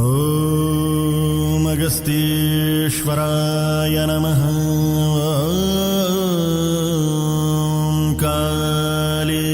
ஓம் அகஸ்தீஸ்வராய நமः. ஓம் காளி.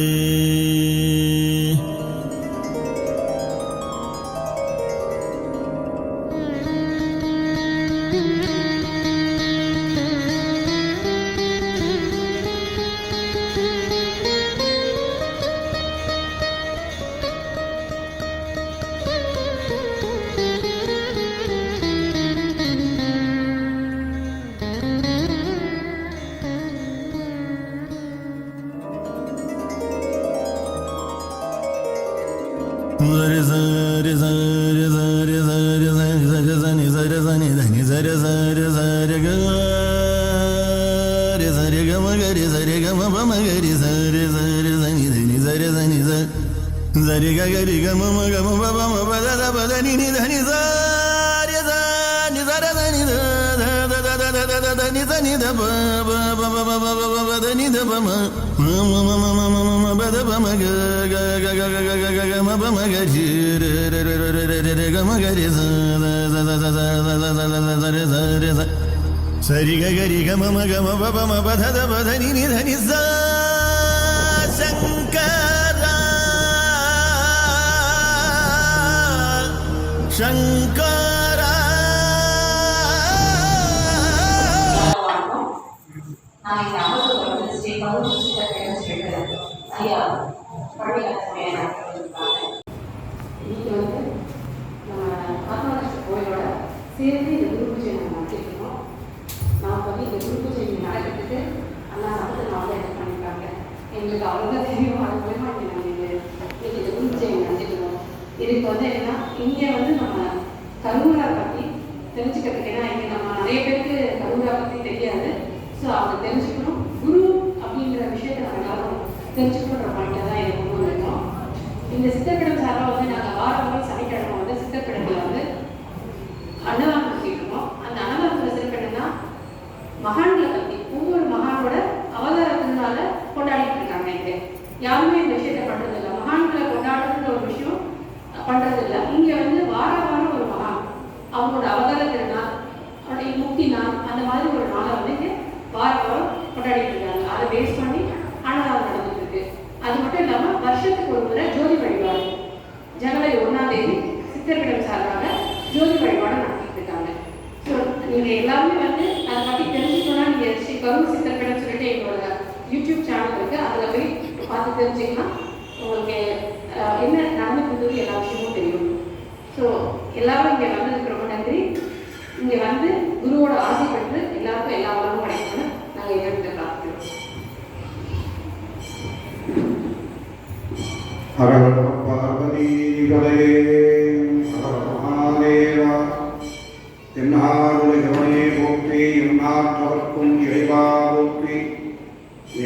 சரி கரி கம கம பம பத பத நினி தனி சங்கரா சங்கரா. நான் இந்த அமர்வு ஸ்ரீ ஐயா இன்னைக்கு வந்து நம்ம ஆத்மராஷ்டிர கோயிலோட சேர்ந்து இந்த குரு பூஜை நம்ம நடத்திருக்கோம். நான் வந்து இந்த குரு பூஜை நடக்கிறதுக்கு அண்ணா சமத்தை நான் என்ன பண்ணியிருக்காங்க எங்களுக்கு அவ்வளோதான் தெரியும். அது மூலமா இன்னைக்கு இந்த குரு பூஜை நடத்திருக்கோம். இதுக்கு வந்து என்னன்னா இங்கே வந்து நம்ம கருவூரா பற்றி தெரிஞ்சுக்கிறதுக்கு, ஏன்னா இங்கே நம்ம நிறைய பேருக்கு கருவூரா பற்றி தெரியாது. ஸோ அவங்க தெரிஞ்சுக்கணும், குரு அப்படிங்கிற விஷயத்தை நம்ம எல்லாரும் தெரிஞ்சுக்கணுன்ற பாயிண்டாக தான் இதை கொண்டு வந்திருக்கோம். இந்த சித்தப்பிடம் சார்பாக வந்து நாங்கள் வாரம் சனிக்கிழமை வந்து சித்தப்பிடத்தில் வந்து அன்னதானம் நடத்திட்டுருக்கோம். அந்த அன்னதானத்தில் சிறப்பிடம்னா மகான்களை பற்றி ஒவ்வொரு மகானோட அவதாரத்தினால கொண்டாடிட்டு இருக்காங்க. இங்கே யாருமே இந்த விஷயத்தை பண்ணுறதில்லை. மகான்களை கொண்டாடுறதுன்ற ஒரு விஷயம் பண்ணுறதில்ல. இங்கே வந்து வாரம் ஒரு மகான் அவங்களோட அவதார திருநாள், அவருடைய முக்தி நாள், அந்த மாதிரி ஒரு நாளை வந்து இங்கே வாரம் கொண்டாடிட்டு இருக்காங்க. அதை பேஸ் பண்ணி அன்னதானம் நடந்துட்டு இருக்கு. அது மட்டும் இல்லாமல் வருஷத்துக்கு ஒரு முறை ஜோதி வழிபாடு ஜனவரி 1ஆம் தேதி சித்தர்களிடம் சார்பாக ஜோதி வழிபாடு நடத்திட்டு இருக்காங்க. ஸோ நீங்கள் எல்லாருமே வந்து அதை பற்றி தெரிஞ்சுக்கணும்னா நீங்கள் ஸ்ரீ கரூர் சித்தர்களிடம் சொல்லிட்டு எங்களோட யூடியூப் சேனல் இருக்குது, அதில் போய் பார்த்து தெரிஞ்சுக்கலாம். உங்களுக்கு என்ன நடந்துருந்தது எல்லா விஷயமும் தெரியும். ஸோ எல்லாரும் இங்கே வந்ததுக்கு ரொம்ப நன்றி. இங்கே வந்து குருவோட ஆசை பெற்று எல்லாருக்கும் எல்லா வளமும் கிடைக்கணும்னு நாங்கள் இதை பிரார்த்திக்கிறோம். பார்வதிகளே மகாதேவா, தென்னாடுடைய கவனே போற்றி, எந்நாட்டவர்க்கும் இறைவா போற்றி,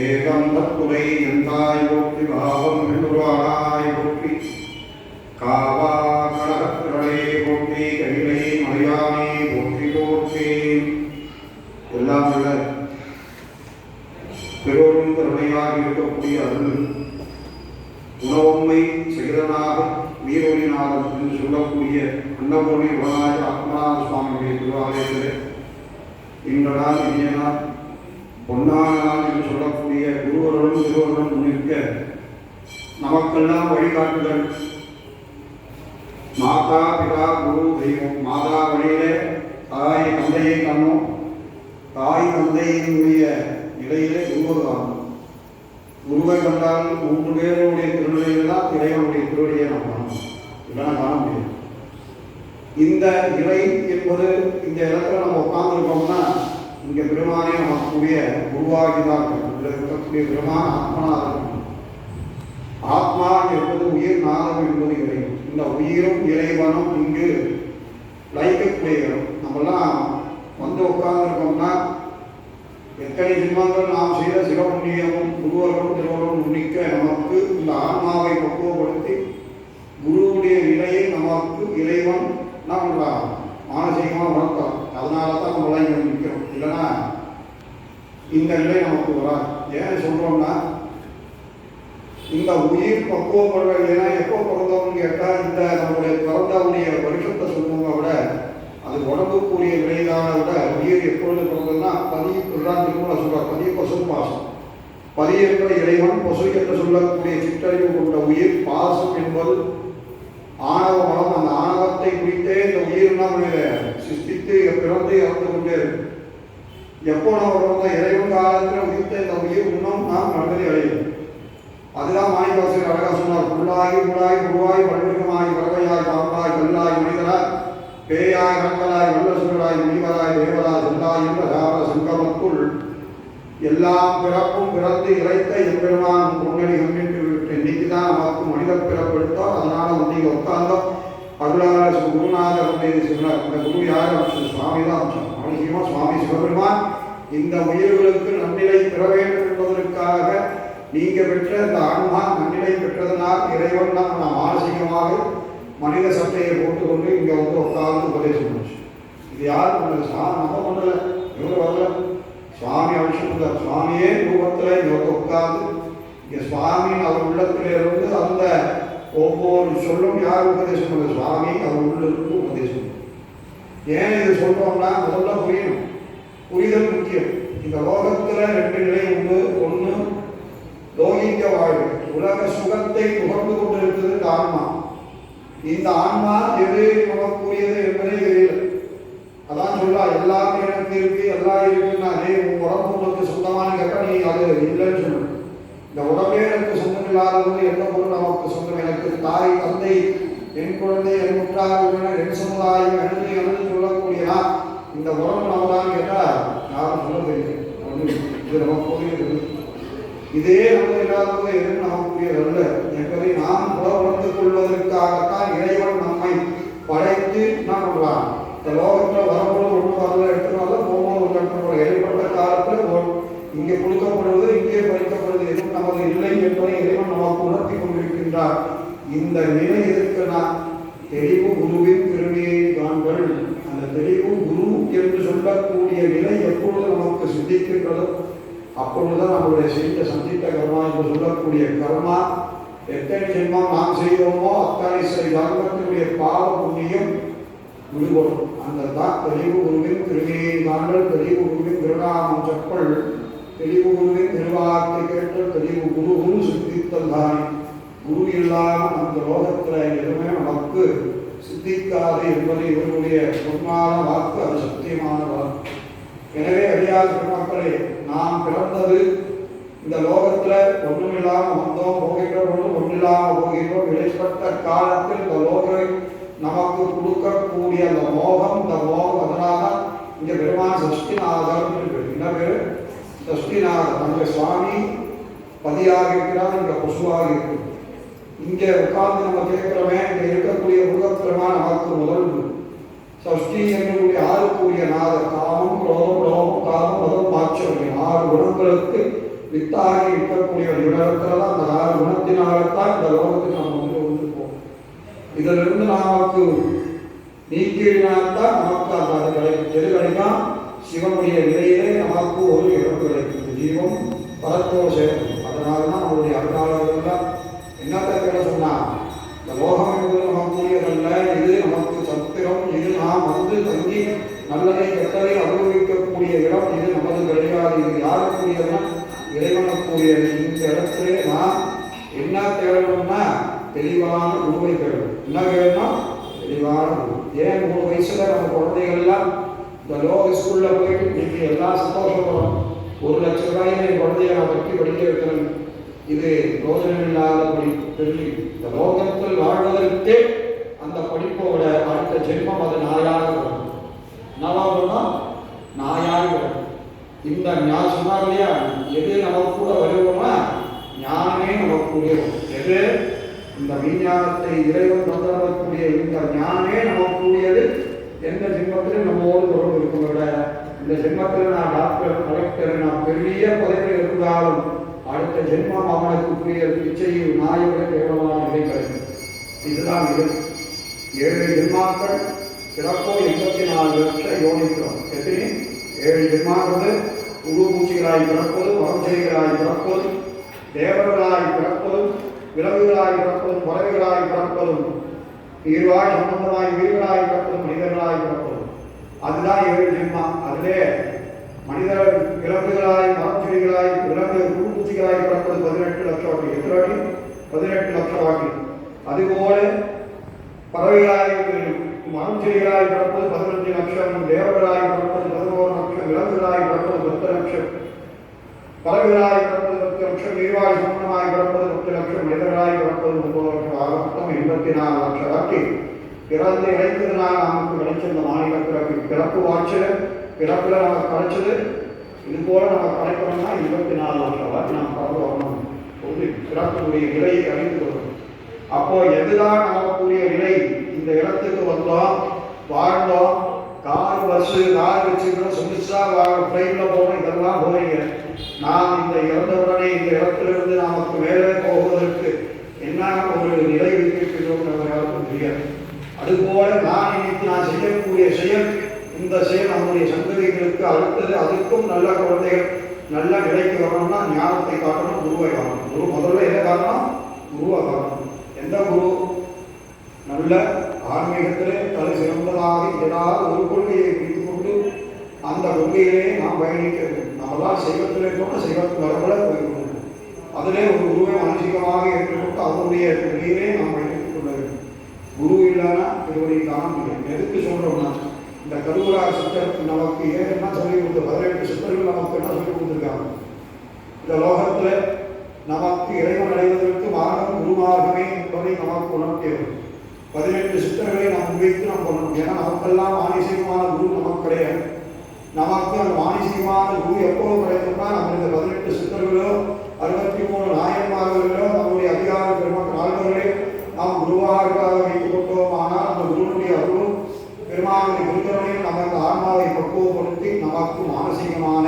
ஏகம்பத்துறை எந்தாய் போற்றி, பாவம் வெண்ணுருவானாய் போற்றி, காவா கனகத்திரளே போற்றி, கைலை மலையானே போற்றி போற்றி. எல்லாம் உள்ள பெரோரும் கருணையாக இருக்கக்கூடிய அருள் உணவம்மை சகிதனாக வீரொலிநாதன் என்று சொல்லக்கூடிய அன்னபூர்ணி உலகாய ஆத்மநாத சுவாமியுடைய திருவாலயத்தில் இந்த நாள் இனிய நாள், பொன்னான நாள் என்று சொல்லக்கூடிய குருவர்களும் திருவர்களும் முன்னிற்க நமக்கெல்லாம் வழிகாட்டுதல் மாதா பிதா குரு தெய்வம். மாதா வழியிலே தாய் தந்தையை காணும், தாய் தந்தையினுடைய நிலையிலே குருவர் காணும். குருவை கண்டால் 3 பேருடைய திருநிலையில் தான் இறைவனுடைய திருவடியை நாம் காணணும், இல்லைன்னா காண முடியாது. இந்த இறை என்பது இந்த இடத்துல நம்ம உட்கார்ந்துருக்கோம்னா இங்கே பெருமானே நமக்குரிய குருவாகிதான் இருக்கக்கூடிய பெருமான ஆத்மநாதன். ஆத்மா என்பது உயிர், நாதம் என்பது இறைவன். இந்த உயிரும் இறைவனும் இங்கு லயிக்கக்கூடியவரும். நம்மெல்லாம் வந்து உட்கார்ந்துருக்கோம்னா எத்தனை ஜென்மங்கள் நாம் செய்த சிவபுண்ணியமும் குருவர்களும் திருவர்களும் உன்னிக்க நமக்கு இந்த ஆன்மாவை பக்குவப்படுத்தி குருவுடைய நிலையை நமக்கு இறைவன் நாம் மானசீகமாக உணர்த்தோம். அதனால தான் நம்ம இங்கே நிற்கிறோம், இல்லைன்னா இந்த நிலை நமக்கு வராது. ஏன் சொல்கிறோம்னா இந்த உயிர் பக்குவப்படுறது. ஏன்னா எப்போ பிறந்தவங்க கேட்டால் இந்த நம்முடைய பிறந்தவுடைய வருஷத்தை சொல்லுவோம். உடம்புக்குரிய வினைதான விட உயிர் எப்பொழுது பிறந்ததுன்னா பதிதான் திருமணம் சொல்றார். பதி பசு பாசம். பதி என்ற இறைவன், பசு என்று சொல்லக்கூடிய சிற்றறிவு கொண்ட உயிர், பாசம் என்பது ஆணவ மலம். அந்த ஆணவத்தை குறித்தே இந்த உயிர் நம்ம சிஸ்டித்து பிறந்து இறந்து கொண்டே இருக்கு. எப்போ நம்ம பிறந்த இறைவன் காலத்தில் உதித்த இந்த உயிர் இன்னும் நாம் நன்மதி அடையும். அதுதான் மாணிக்கவாசகர் அழகா சொன்னார். புல்லாகி புலாய் புழுவாய் பல்விருகமாய் பறவையாய் பாம்பாய் கல்லாய் மனிதராய் பேயாய் கண்களாய் வல்ல சுவராய் முனிவராய் தேவராய் செல்லாய் என்ற தாவர சங்கமத்துள் எல்லாம் பிறப்பும் பிறந்து இறைத்த எம்பெருமான் பொன்னடி கண்ணிட்டு விட்டு இன்னைக்குதான் நமக்கு மனித பிறப்பெடுத்தோம். அதனால வந்து உட்கார்ந்தோம். அருளாளர் குருநாதர் வந்து சொன்னார். இந்த குரு யார் அமைச்சர்? சுவாமி தான் அமைச்சர். அவசியமா சுவாமி சிவபெருமான் இந்த உயிர்களுக்கு நன்னிலை பெற வேண்டும் என்பதற்காக நீங்க பெற்ற இந்த ஆன்மா நன்னிலை பெற்றதனால் இறைவன் தான் நாம் மானசீகமாக மனித சட்டையை போட்டுக்கொண்டு இங்க வந்து உட்கார்ந்து உபதேசம் பண்ணுச்சு. இது யார் பண்ணது? நம்ம பண்ணல, இவங்க வரல. சுவாமி அவசியம் சுவாமியே ரூபத்தில் இங்க வந்து உட்கார்ந்து இங்க சுவாமி அவர் உள்ளத்திலிருந்து அந்த ஒவ்வொரு சொல்லும் யார் உபதேசம் பண்ணது? சுவாமி அவர் உள்ளிருந்து உபதேசம். ஏன் இது சொல்றோம்னா முதல்ல புரியணும். புரிதல் முக்கியம். இந்த லோகத்துல ரெண்டு நிலை உண்டு. ஒன்று லௌகிக வாழ்வு, உலக சுகத்தை புகழ்ந்து கொண்டிருக்கிறது இந்த ஆன்மா. இந்த ஆன்மா எது நமக்குரியது என்பதே தெரியல. அதான் சொல்லா எல்லாமே எனக்கு இருக்கு, எல்லாம் இருக்குன்னா அதே உடம்பு உனக்கு சொந்தமான கேட்டா நீ அது இல்லைன்னு சொல்லணும். இந்த உடம்பே எனக்கு சொந்தம் இல்லாதது எந்த பொருள் நமக்கு சொந்தம்? எனக்கு தாய், தந்தை, என் குழந்தை, என் முற்றார், என் சமுதாயம், எனது சொல்லக்கூடியனா இந்த உடம்பு நம்ம தான் கேட்டா யாரும் சொல்ல தெரியும். இது நமக்கு புரியுது. இதே நம்ம இல்லாதது எதுவும் நமக்குரியதல்ல என்பதை நாம் உணர்ந்து கொள்வதற்காகத்தான் இறைவன் நம்மை படைத்து என்ன பண்றான்? இந்த லோகத்தில் வரும்போது ஒன்று வரல எடுத்துனால போகும்போது ஒரு கட்டணம் ஏற்பட்ட காலத்தில் இங்கே கொடுக்கப்படுவது, இங்கே பறிக்கப்படுவது எதுவும் நமது இல்லை என்பதை இறைவன் நமக்கு உணர்த்தி கொண்டிருக்கின்றார். இந்த நிலை எதற்குனா தெளிவு குருவின் பெருமையை காண்கள். அந்த தெளிவு குரு என்று சொல்லக்கூடிய நிலை எப்பொழுது நமக்கு சித்திக்கின்றதோ அப்பொழுதுதான் நம்மளுடைய செய்த சந்தித்த கர்மா என்று சொல்லக்கூடிய கர்மா எத்தனை ஜென்மம் நாம் செய்தோமோ அத்தனை தர்மத்தினுடைய பாவ புண்ணியம் விடுபடும். அந்த தான் தெளிவு குருவின் திருமையை காண்கள், தெளிவு குருவின் திருநாமம் செப்பல், தெளிவு குருவின் திருவார்த்தை கேட்டல், தெளிவு குரு குரு சித்தித்தல் தானே. குரு இல்லாமல் அந்த லோகத்தில் எதுவுமே நமக்கு சித்திக்காது என்பதை இவருடைய பொன்னான வாக்கு, அது சத்தியமான வாக்கு. எனவே அடியார் பெருமக்களே, நாம் பிறந்தது இந்த லோகத்துல ஒன்றுமில்லாமல் வந்தோம், போகின்ற பொழுது ஒன்றில்லாமல் போகின்றோம். இடைப்பட்ட காலத்தில் இந்த லோகரை நமக்கு கொடுக்கக்கூடிய அந்த மோகம், இந்த மோகம் அதனால்தான் இங்க பெருமான் சஷ்டிநாதர் என்ன பேரு? சஷ்டிநாதர். அங்க சுவாமி பதியாக இருக்கிறார், இங்க பசுவாக இருக்கு. இங்க உட்கார்ந்து நம்ம கேட்கிறோமே, இங்க இருக்கக்கூடிய முருகப்பெருமான் நமக்கு முதல் சஷ்டி என்னுடைய ஆறுக்குரிய நாதர். காமம், குரோதம், லோகம், காமம், மதம், மாச்சரியம் 6 குணங்களுக்கு வித்தாக இருக்கக்கூடிய இடத்துல அந்த 6 குணத்தினால்தான் இந்த லோகத்துக்கு நம்ம வந்துருப்போம். இதிலிருந்து நமக்கு நீக்கினால்தான் நமக்கு அந்த கிடைக்கும். எது கிடைக்கும்? சிவனுடைய நிலையிலே நமக்கு ஒரு இடம் கிடைக்கும். ஜீவம் பரத்தோடு சேரும். அதனால்தான் நம்மளுடைய அருளாளர்கள் என்னத்தை கேட சொன்னா, இந்த லோகம் என்பது நமக்குரியதல்ல, இது நமக்கு சத்திரம், இது நாம் வந்து தங்கி நல்லதை கெட்டதை அனுபவிக்கக்கூடிய இடம், இது நமது கிடையாது. இது யாருக்குரியதுன்னா இறைவனுக்குரியது. இந்த இடத்திலே நாம் என்ன தேடணும்னா தெளிவான குருவை தேடணும். என்ன வேணும்? தெளிவான குரு. ஏன் 3 வயசுல நம்ம குழந்தைகள் எல்லாம் இந்த லோக ஸ்கூல்ல போயிட்டு இன்னைக்கு எல்லாம் சந்தோஷப்படும். 1 லட்சம் ரூபாயில என் குழந்தைய நான் பற்றி படிக்க வைக்கிறேன். இது யோஜனை இல்லாத படிப்பு. இந்த லோகத்தில் வாழ்வதற்கே அந்த படிப்போட அடுத்த ஜென்மம் அது நாயாக வரும். என்னவாகும்னா நாயாக வரும். இந்த ஞான் சொன்னார் இல்லையா, எது நமக்கு கூட வருவோம்னா ஞானமே நமக்குரிய. எது? இந்த விஞ்ஞானத்தை இறைவன் தந்தரக்கூடிய இந்த ஞானமே நமக்குரியது. எந்த ஜென்மத்திலும் நம்மோடு தொடர்பு இருக்கும். விட இந்த ஜென்மத்தில் நான் டாக்டர், கலெக்டர், நான் பெரிய பதவியில் இருந்தாலும் அடுத்த ஜென்மம் அவனுக்குரிய பிச்சையில் நாயோட கேவலமான நிலை கிடைக்கும். இதுதான் இது. 7 ஜென்மாக்கள் பிறப்போ 84 லட்சம் யோனிக்கிறோம். எத்தனை? 7 ஜென்மாக்கள் உரு பூச்சிகளாய் பிறப்பதும், வம்சைகளாய் பிறப்பதும், தேவர்களாய் பிறப்பதும், விலங்குகளாய் பிறப்பதும், பறவைகளாய் பிறப்பதும், நீர்வாழ் சம்பந்தமாய் உயிர்களாய் பிறப்பதும், மனிதர்களாய் பிறப்பதும். அதுதான் 7 ஜென்மம். அதிலே மனிதர் விலங்குகளாய் மரம் செடிகளாய் விலங்கு குருபூச்சிகளாய் பிறப்பது 18 லட்சம் வாட்டி. எத்தனை வாட்டி? 18 லட்சம் வாட்டி. அதுபோல பறவைகளாய் மரம் செடிகளாய் பிறப்பது 15 லட்சம், தேவர்களாய் பிறப்பது 11 லட்சம், விலங்குகளாய் பிறப்பது 10 லட்சம், பறவைகளாய் பிறப்பது 10 லட்சம், நீர்வாழ் சம்பந்தமாய் பிறப்பது 10 லட்சம், மனிதர்களாய் பிறப்பது 9 லட்சம். ஆக மொத்தம் 84 லட்சம் வாட்டி பிறந்து இழைத்ததுனால நமக்கு கிடைச்ச இந்த மாநில பிறப்பு வாட்சில் பிறப்புல நமக்கு கிடைச்சது. இது போல நம்ம கிடைக்கணும்னா 24 லட்சம் வாட்டி நாம் பறந்து வரணும். பிறப்புடைய நிலையை அறிந்து கொள்ளணும். அப்போ எதுதான் நமக்குரிய நிலை? இந்த இடத்துக்கு வந்தோம், வாழ்ந்தோம், கார் பஸ்ஸு கார் வச்சுக்கணும், சொகுசா ஃப்ளைட்ல போகணும், இதெல்லாம் போறீங்க. நாம் இந்த இறந்த உடனே இந்த இடத்திலிருந்து நமக்கு மேலே போவதற்கு என்ன ஒரு நிலை வைத்திருக்கிறோம் நம்ம யாருக்கும் தெரியாது. அதுபோல நான் இன்னைக்கு நான் செய்யக்கூடிய செயல், இந்த செயல் நம்முடைய சந்ததிகளுக்கு அடுத்தது அதுக்கும் நல்ல குழந்தைகள் நல்ல நிலைக்கு வரணும்னா ஞானத்தை காட்டணும், குருவை காட்டணும். குரு முதல்ல எதை காட்டணும்? குருவை காட்டணும். எந்த குரு? நல்ல ஆன்மீகத்திலே தலை சிறந்ததாக ஏதாவது ஒரு கொள்கையை பிடித்துக் கொண்டு அந்த கொள்கையிலே நாம் பயணிக்க வேண்டும். நம்மளால் செய்வத்திலே போன செய்வத்து வரவுல போய்கொண்டு அதிலே ஒரு குருவை மானசீகமாக ஏற்றுக்கொண்டு அவருடைய கொள்கையிலே நாம் பயணித்துக் கொள்ள வேண்டும். குரு இல்லைன்னா திருவடி காண முடியும். எதுக்கு சொல்றோம்னா, இந்த கருவூரா சித்தர் நமக்கு என்ன சொல்லி கொடுத்த 18 சித்தர்கள் நமக்கு என்ன சொல்லி கொடுத்துருக்காங்க? இந்த லோகத்துல நமக்கு இறைவன் அடைவதற்கு மார்க்கம் குருமார்க்கமே என்பதை நமக்கு உணர்த்தியது. 18 சித்தர்களை நாம் முன்வைத்து நாம் பண்ணணும். ஏன்னா நமக்கெல்லாம் மானசீகமான குரு நமக்கு கிடையாது. நமக்கு அந்த மானசீகமான குரு எப்போது கிடைக்கும்னா நம்ம இந்த 18 சித்தர்களோ 63 நாயன்மார்களோ நம்முடைய அதிகார பெருமக்கள் நால்வர்களே நாம் குருவாக வைத்துக் கொண்டோம். ஆனால் அந்த குருனுடைய அருளும் பெருமானுடைய குருத்தரனையும் நம்ம இந்த ஆன்மாவை பக்குவப்படுத்தி நமக்கு மானசீகமான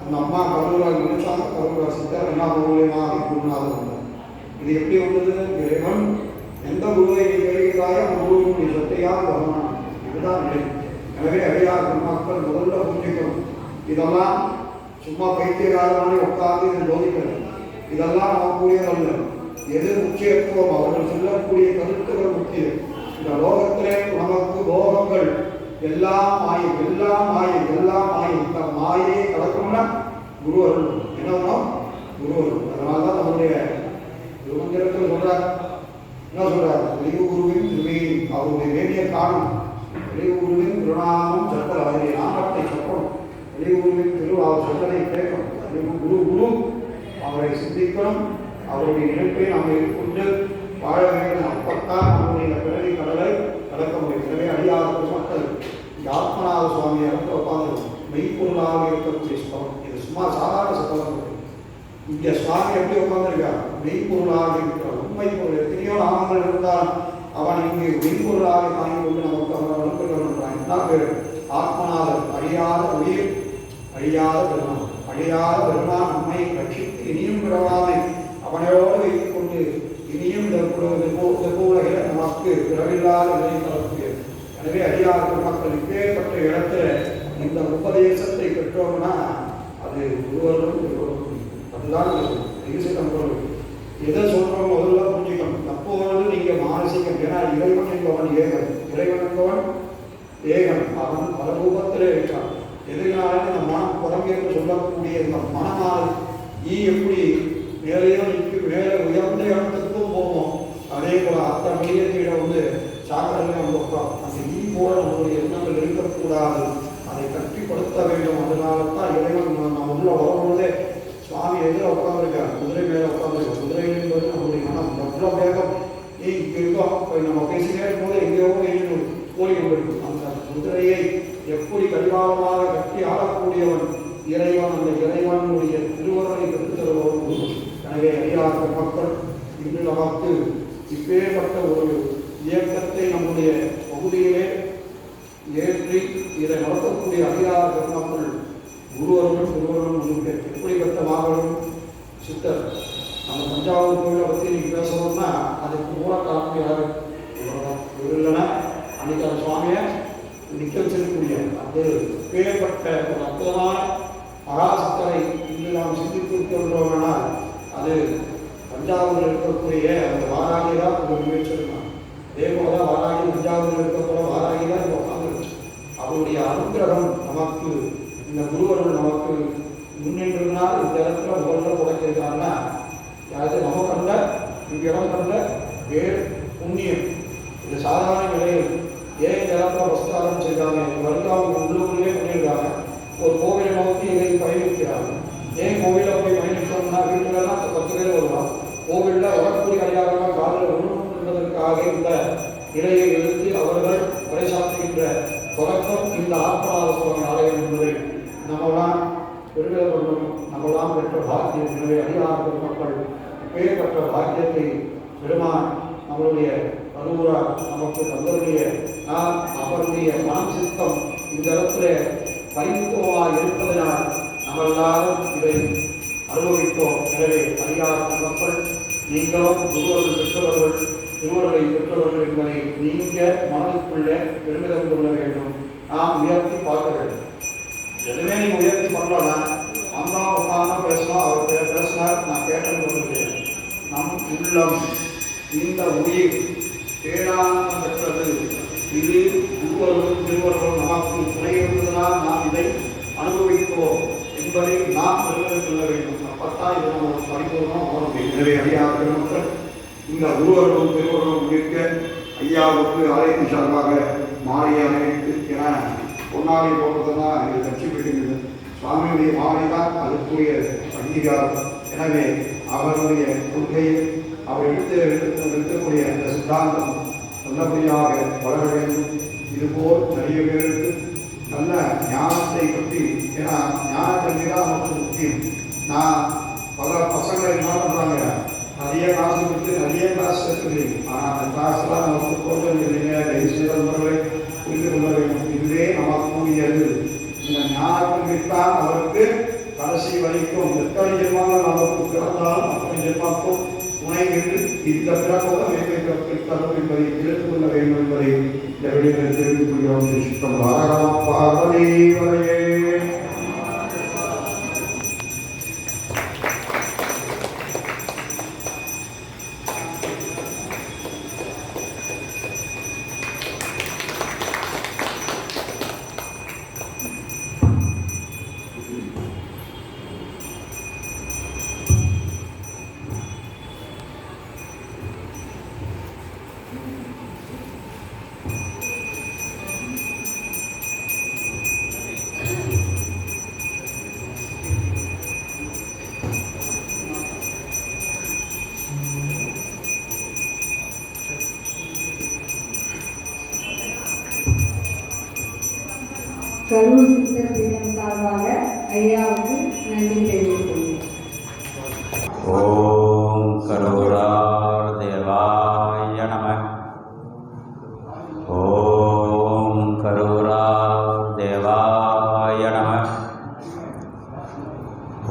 அந்த அம்மா கருவூரா நினைச்சாங்க. கருவூரா சித்தர் என்ன மூலியமாக குருநாதர் வந்தார். இது எப்படி வந்தது? இறைவன் எந்த குருவை நீ கேட்கிறாயோ அந்த குருவினுடைய சத்தையாக வரணும். இதுதான் நிலை. எனவே அடியார் பெருமக்கள் முதல்ல புரிஞ்சுக்கணும். இதெல்லாம் சும்மா பைத்தியகாரமான உட்கார்ந்து இது போதிக்கிறது. இதெல்லாம் நமக்குரியதல்ல. எது முக்கியத்துவம்? அவர்கள் சொல்லக்கூடிய கருத்துக்கள் முக்கியம். இந்த லோகத்திலே நமக்கு போகங்கள் எல்லாம் மாயை, எல்லாம் மாயை, எல்லாம் மாயை. இந்த மாயை கடக்கணும்னா குரு அருள். என்ன வேணும்? குரு அருள். அதனால்தான் நம்முடைய திருமந்திரத்தில் சொல்றார். என்ன சொல்றார்? தெளிவு குருவின் திருமையின் அவருடைய வேண்டிய காரணம். தெளிவு குருவின் திருநாமம் சட்டல், அவருடைய நாமத்தை சொல்லணும். தெளிவு குருவின் திரு அவர் சொல்லலை கேட்கணும். தெளிவு குரு குரு அவரை சிந்திக்கணும். அவருடைய நினைப்பை நாம் கொண்டு வாழ வேண்டும். அப்பத்தான் நம்முடைய பிறவி கடலை கடக்க முடியும். எனவே அடியார் மக்கள் ஆத்மநாத சுவாமி இறந்து உட்காந்து மெய்ப்பொருளாக இருக்கக்கூடிய ஸ்தலம். இது சும்மா சாதாரண ஸ்தலம். இங்கே சுவாமி எப்படி உட்காந்துருக்கார்? மெய்ப்பொருளாக இருக்கிறார். உண்மை பொருள் எத்தனையோ நாமங்கள் இருந்தால் அவன் இங்கு மெய்ப்பொருளாக தாங்கி கொண்டு நமக்கு அவனை வளர்த்துக்கிறான். என்ன பேர்? ஆத்மநாதர். அழியாத உயிர், அழியாத பெருமான். அழியாத பெருமான் நம்மை ரட்சித்து இனியும் பிறவாமை அவனையோடு வைத்துக் கொண்டு இனியும் உலகில நமக்கு பிறவில்லாத நிலை தரக்கூடியது. எனவே அடியார் பெருமக்கள் இப்பேற்பட்ட இடத்துல இந்த உபதேசத்தை பெற்றோம்னா அது குருவர்களும் அதுதான் ஈசிடம் பொருள். எதை சொல்றோம் முதல்ல புரிஞ்சுக்கணும். அப்போது நீங்க மானசீகம். ஏன்னா இறைவன் என்பவன் ஏகன். இறைவன் என்பவன் ஏகன். அவன் பல ரூபத்திலே இருக்கான். எதிரான இந்த மனம் புறம் என்று சொல்லக்கூடிய இந்த மனமால் எப்படி மேலேயோ நிற்கு மேலே உயர்ந்த இடத்துக்கும் போவோம். அதே போல அத்தனை மையத்திட சாக்கடையில் நம்ம உட்காம். அந்த போல நம்மளுடைய எண்ணங்கள் இருக்கக்கூடாது. அதை கட்டிப்படுத்த வேண்டும். அதனால தான் இறைவன் நம்ம உள்ள வரும்பொழுதே சுவாமி எதில் உட்காந்துருக்கார்? குதிரை மேலே உட்காந்துருக்கார். குதிரை என்பது நம்முடைய மனம். எவ்வளோ வேகம் இங்கே இருக்கோம். இப்போ நம்ம பேசினே இருக்கும்போது எங்கேயோ ஓடி கொண்டிருக்கும். அந்த குதிரையை எப்படி கடிவாளமாக கட்டி ஆளக்கூடியவன் இறைவன். அந்த இறைவனுடைய திருவருளை பெற்று தருபவன். எனவே அடியார் மக்கள் இன்று நமக்கு இப்பேற்பட்ட ஒரு இயக்கத்தை நம்முடைய பகுதியிலே ஏற்றி இதை நடத்தக்கூடிய அடியார் பெருமக்கள் குருவர்களும் திருவருளும் உண்டு. எப்படிப்பட்ட மாபெரும் சித்தர். நம்ம தஞ்சாவூர் கோயிலை பற்றி நீங்கள் பேசணும்னா அதுக்கு மூல காரணம் யாரு? இவர் இல்லைன்னா அன்னைக்கு அந்த சுவாமியை நிற்க வச்சிருக்கக்கூடிய அது பேர்பட்ட ஒரு அற்புதமான மகாசித்தரை இன்று நாம் சிந்தித்திருக்கின்றோம்னால் அது தஞ்சாவூரில் இருக்கக்கூடிய அந்த வாராகி தான் ஒரு முயற்சிருக்கான். அதே போல வாராகி தஞ்சாவூரில் இருக்கக்கூடிய வாராகி தான் உட்காந்துருக்கு. அவருடைய நமக்கு இந்த குருவர்கள் நமக்கு முன்னின்றிருந்தால் இந்த இடத்துல முதல்ல உடைக்கிறாங்கன்னா அது நம்ம கண்ட இவ்விடம் கண்ட வேறு புண்ணியம். இது சாதாரண நிலையில் ஏன் இந்த இடத்துல வஸ்தாரம் செய்கிறாங்க, வருங்காவுக்கு உள்ளுக்குள்ளே பண்ணியிருக்காங்க. ஒரு கோவிலை நோக்கி இதை பயணிக்கிறாங்க. ஏன் கோவிலில் போய் பயணிக்கணும்னா வீட்டுலலாம் 10 பேர் வருவாங்க. கோவிலில் வரக்கூடிய அடியாரமாக காலில் விழணும் என்பதற்காக இந்த இலையை எடுத்து அவர்கள் பறைசாற்றுகின்ற தொடக்கம் இந்த ஆத்மநாத சுவாமி ஆலயம் என்பதை நம்மளாம் பெருமிதம் கொள்ளணும். நம்மளாம் பெற்ற பாக்கியம். எனவே அடியார் பெருமக்கள் பேர் பெற்ற பாக்கியத்தை பெருமான் நம்மளுடைய அருவுரா நமக்கு தந்தருடைய நாம் அவருடைய மனசித்தம் இந்த இடத்துல பரிந்துவமாக இருப்பதனால் நம்ம எல்லாரும் இதை அனுபவித்தோம். எனவே அடியார் மக்கள் நீங்களும் குருவர்கள் பெற்றவர்கள் திருவர்களை பெற்றவர்கள் என்பதை நீங்க மனதுக்குள்ளே பெருமிதம் கொள்ள வேண்டும். நாம் உயர்த்தி பார்க்க வேண்டும். எதுவுமே நீங்கள் உயர்த்தி பண்ணலாம். அம்மா உட்காந்து பேசலாம். அவர் பேசினார், நான் கேட்டேன்னு சொல்லுகிறேன். நம் உள்ளம் இந்த உயிர் பேரானந்தம் பெற்றது. இது குருவர்களும் திருவர்களும் நமக்கு துணை இருந்ததனால் நாம் இதை அனுபவிக்கிறோம் என்பதை நாம் பெருமிதம் கொள்ள வேண்டும். அப்பத்தான் இது நம்ம பரிபூர்ணம் போட முடியும். எனவே அடியார் பெருமக்கள் இந்த குருவர்களும் திருவர்களும் இருக்க ஐயாவுக்கு ஆலயத்தின் சார்பாக மாலை அணிவித்து என பொன்னாலை போடுறதுதான் இது கட்சி பெறுகிறது. சுவாமியுடைய மாலை தான் அதுக்குரிய அங்கீகாரம். எனவே அவருடைய கொள்கையை அவர் எடுக்கக்கூடிய அந்த சித்தாந்தம் நல்லபடியாக வளர வேண்டும். இதுபோல் நிறைய பேருக்கு நல்ல ஞானத்தை பற்றி, ஏன்னா ஞான கல்வி தான் நமக்கு முக்கியம். நான் பல பசங்களை என்ன பண்ணுறாங்க, நிறைய காசு கொடுத்து நிறைய கிளாஸ் சேர்த்துக்கிறீங்க. ஆனால் அந்த கிளாஸ்லாம் நமக்கு தோன்றது இல்லைங்க. தயவுசெய்தவர்களை புரிந்து கொள்ள வேண்டும். இதுவே நமக்குரியது. இந்த ஞான கல்வித்தான் அவருக்கு கடைசி வரைக்கும் எத்தனை ஜென்மங்கள் நமக்கு பிறந்தாலும் அத்தனை ஜென்மக்கும் துணை என்று இந்த பிறப்போட மேன்மை தரும் என்பதை தெரிந்து கொள்ள வேண்டும் என்பதை இந்த வெளியில் தெரிந்து கொள்கிறோம். சித்தம் பார்வதி வரையே கரூர் சித்தர் பீடம் சார்பாக ஐயாவுக்கு நன்றி தெரிவித்துக் கொள்கிறேன். ஓம் கரூரார் தேவாய நம. ஓம் கரூரார் தேவாய நம.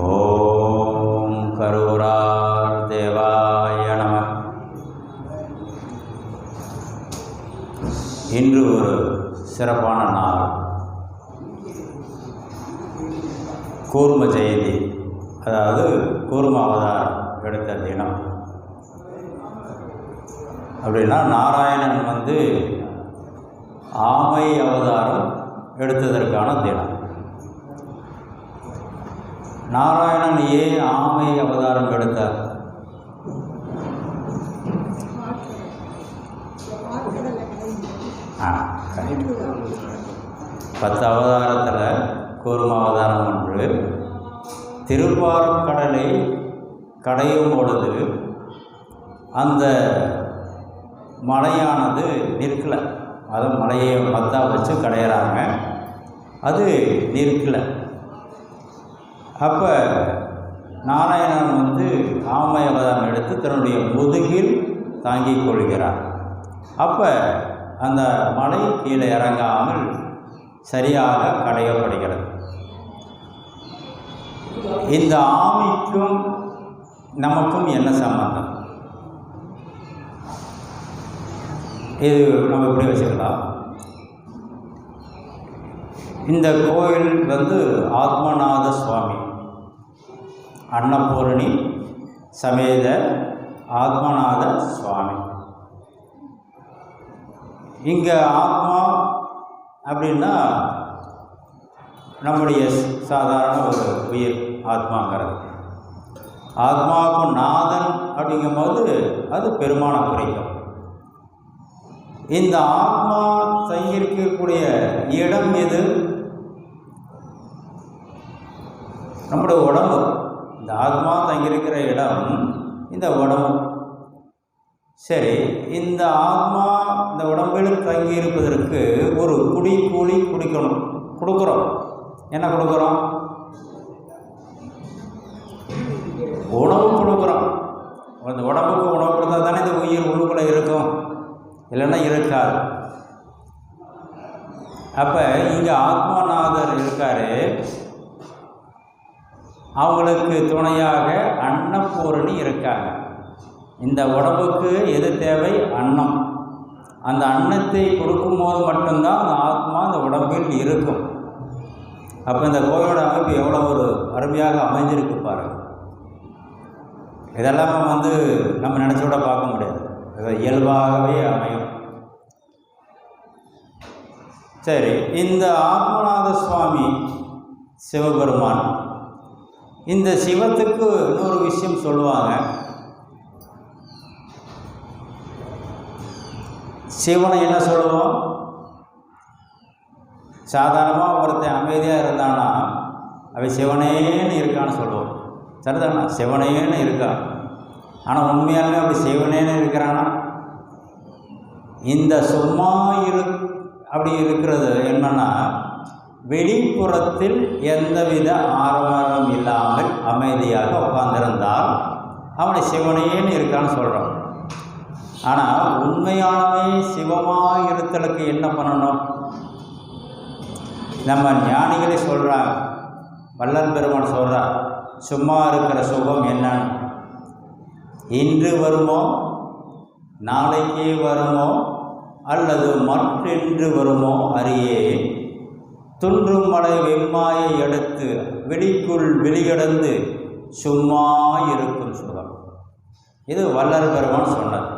ஓம் கரூரார் தேவாய நம. இன்று ஒரு சிறப்பான நாள். கூர்ம ஜெயந்தி, அதாவது கூர்ம அவதாரம் எடுத்த தினம். அப்படின்னா நாராயணன் ஆமை அவதாரம் எடுத்ததற்கான தினம். நாராயணன் ஏன் ஆமை அவதாரம் எடுத்தார்? கரெக்ட். 10 அவதாரத்தில் கூர்ம அவதாரம் ஒன்று. திருப்பார்கடலை கடையும் பொழுது அந்த மலையானது நிற்கலை. அது மலையை மத்தா வச்சு கடையிறாங்க, அது நிற்கலை. அப்போ நாராயணன் ஆமை அவதாரம் எடுத்து தன்னுடைய முதுகில் தாங்கிக் கொள்கிறார். அப்போ அந்த மலை கீழே இறங்காமல் சரியாக கடையப்படுகிறது. இந்த ஆமைக்கும் நமக்கும் என்ன சம்பந்தம்? இது நம்ம எப்படி வச்சுக்கலாம். இந்த கோயில் ஆத்மநாத சுவாமி, அன்னபூரணி சமேத ஆத்மநாத சுவாமி. இங்கே ஆத்மா அப்படின்னா நம்முடைய சாதாரண ஒரு உயிர் ஆத்மாங்கிறது. ஆத்மாவுக்கு நாதன் அப்படிங்கும்போது அது பெருமானை குறிக்கும். இந்த ஆத்மா தங்கியிருக்கக்கூடிய இடம் எது? நம்முடைய உடம்பு. இந்த ஆத்மா தங்கியிருக்கிற இடம் இந்த உடம்பு. சரி, இந்த ஆத்மா இந்த உடம்பில் தங்கியிருப்பதற்கு ஒரு கூலி கொடுக்குறோம். என்ன கொடுக்குறோம்? உணவு கொடுக்குறோம். அந்த உடம்புக்கு உணவு கொடுத்தா தானே இந்த உயிர் உள்ளுக்குள்ளே இருக்கும், இல்லைன்னா இருக்காது. அப்போ இங்கே ஆத்மநாதர் இருக்கார். அவங்களுக்கு துணையாக அன்னபூரணி இருக்காங்க. இந்த உடம்புக்கு எது தேவை? அன்னம். அந்த அன்னத்தை கொடுக்கும்போது மட்டும்தான் அந்த ஆத்மா அந்த உடம்பில் இருக்கும். அப்போ இந்த கோவிலோட அமைப்பு எவ்வளோ ஒரு அருமையாக அமைஞ்சிருக்கு பாருங்கள். இதெல்லாம் நம்ம நினச்சோட பார்க்க முடியாது, இது இயல்பாகவே அமையும். சரி, இந்த ஆத்மநாத சுவாமி சிவபெருமான், இந்த சிவத்துக்கு இன்னொரு விஷயம் சொல்லுவாங்க. சிவனை என்ன சொல்லுவோம்? சாதாரணமாக ஒருத்தன் அமைதியாக இருந்தானா அவன் சிவனேன்னு இருக்கான்னு சொல்லுவோம். சரிதானா? சிவனேன்னு இருக்கான். ஆனால் உண்மையாலுமே அப்படி சிவனேன்னு இருக்கிறானா? இந்த சும்மா அப்படி இருக்கிறது என்னன்னா, வெளிப்புறத்தில் எந்தவித ஆரவாரம் இல்லாமல் அமைதியாக உட்கார்ந்திருந்தால் அவனை சிவனேன்னு இருக்கான்னு சொல்கிறான். ஆனால் உண்மையானவே சிவமாக இருத்தலுக்கு என்ன பண்ணணும்? நம்ம ஞானிகளே சொல்கிறாங்க, வள்ளல் பெருமான் சொல்கிறார், சும்மா இருக்கிற சுகம் என்னன்னு. இன்று வருமோ, நாளைக்கே வருமோ, அல்லது மற்றென்று வருமோ அறியே, துன்றும் மலை வெம்மாயை எடுத்து வெளிக்குள் வெளியடந்து சும்மா இருக்கும் சுகம். இது வள்ளல் பெருமான் சொன்னார்.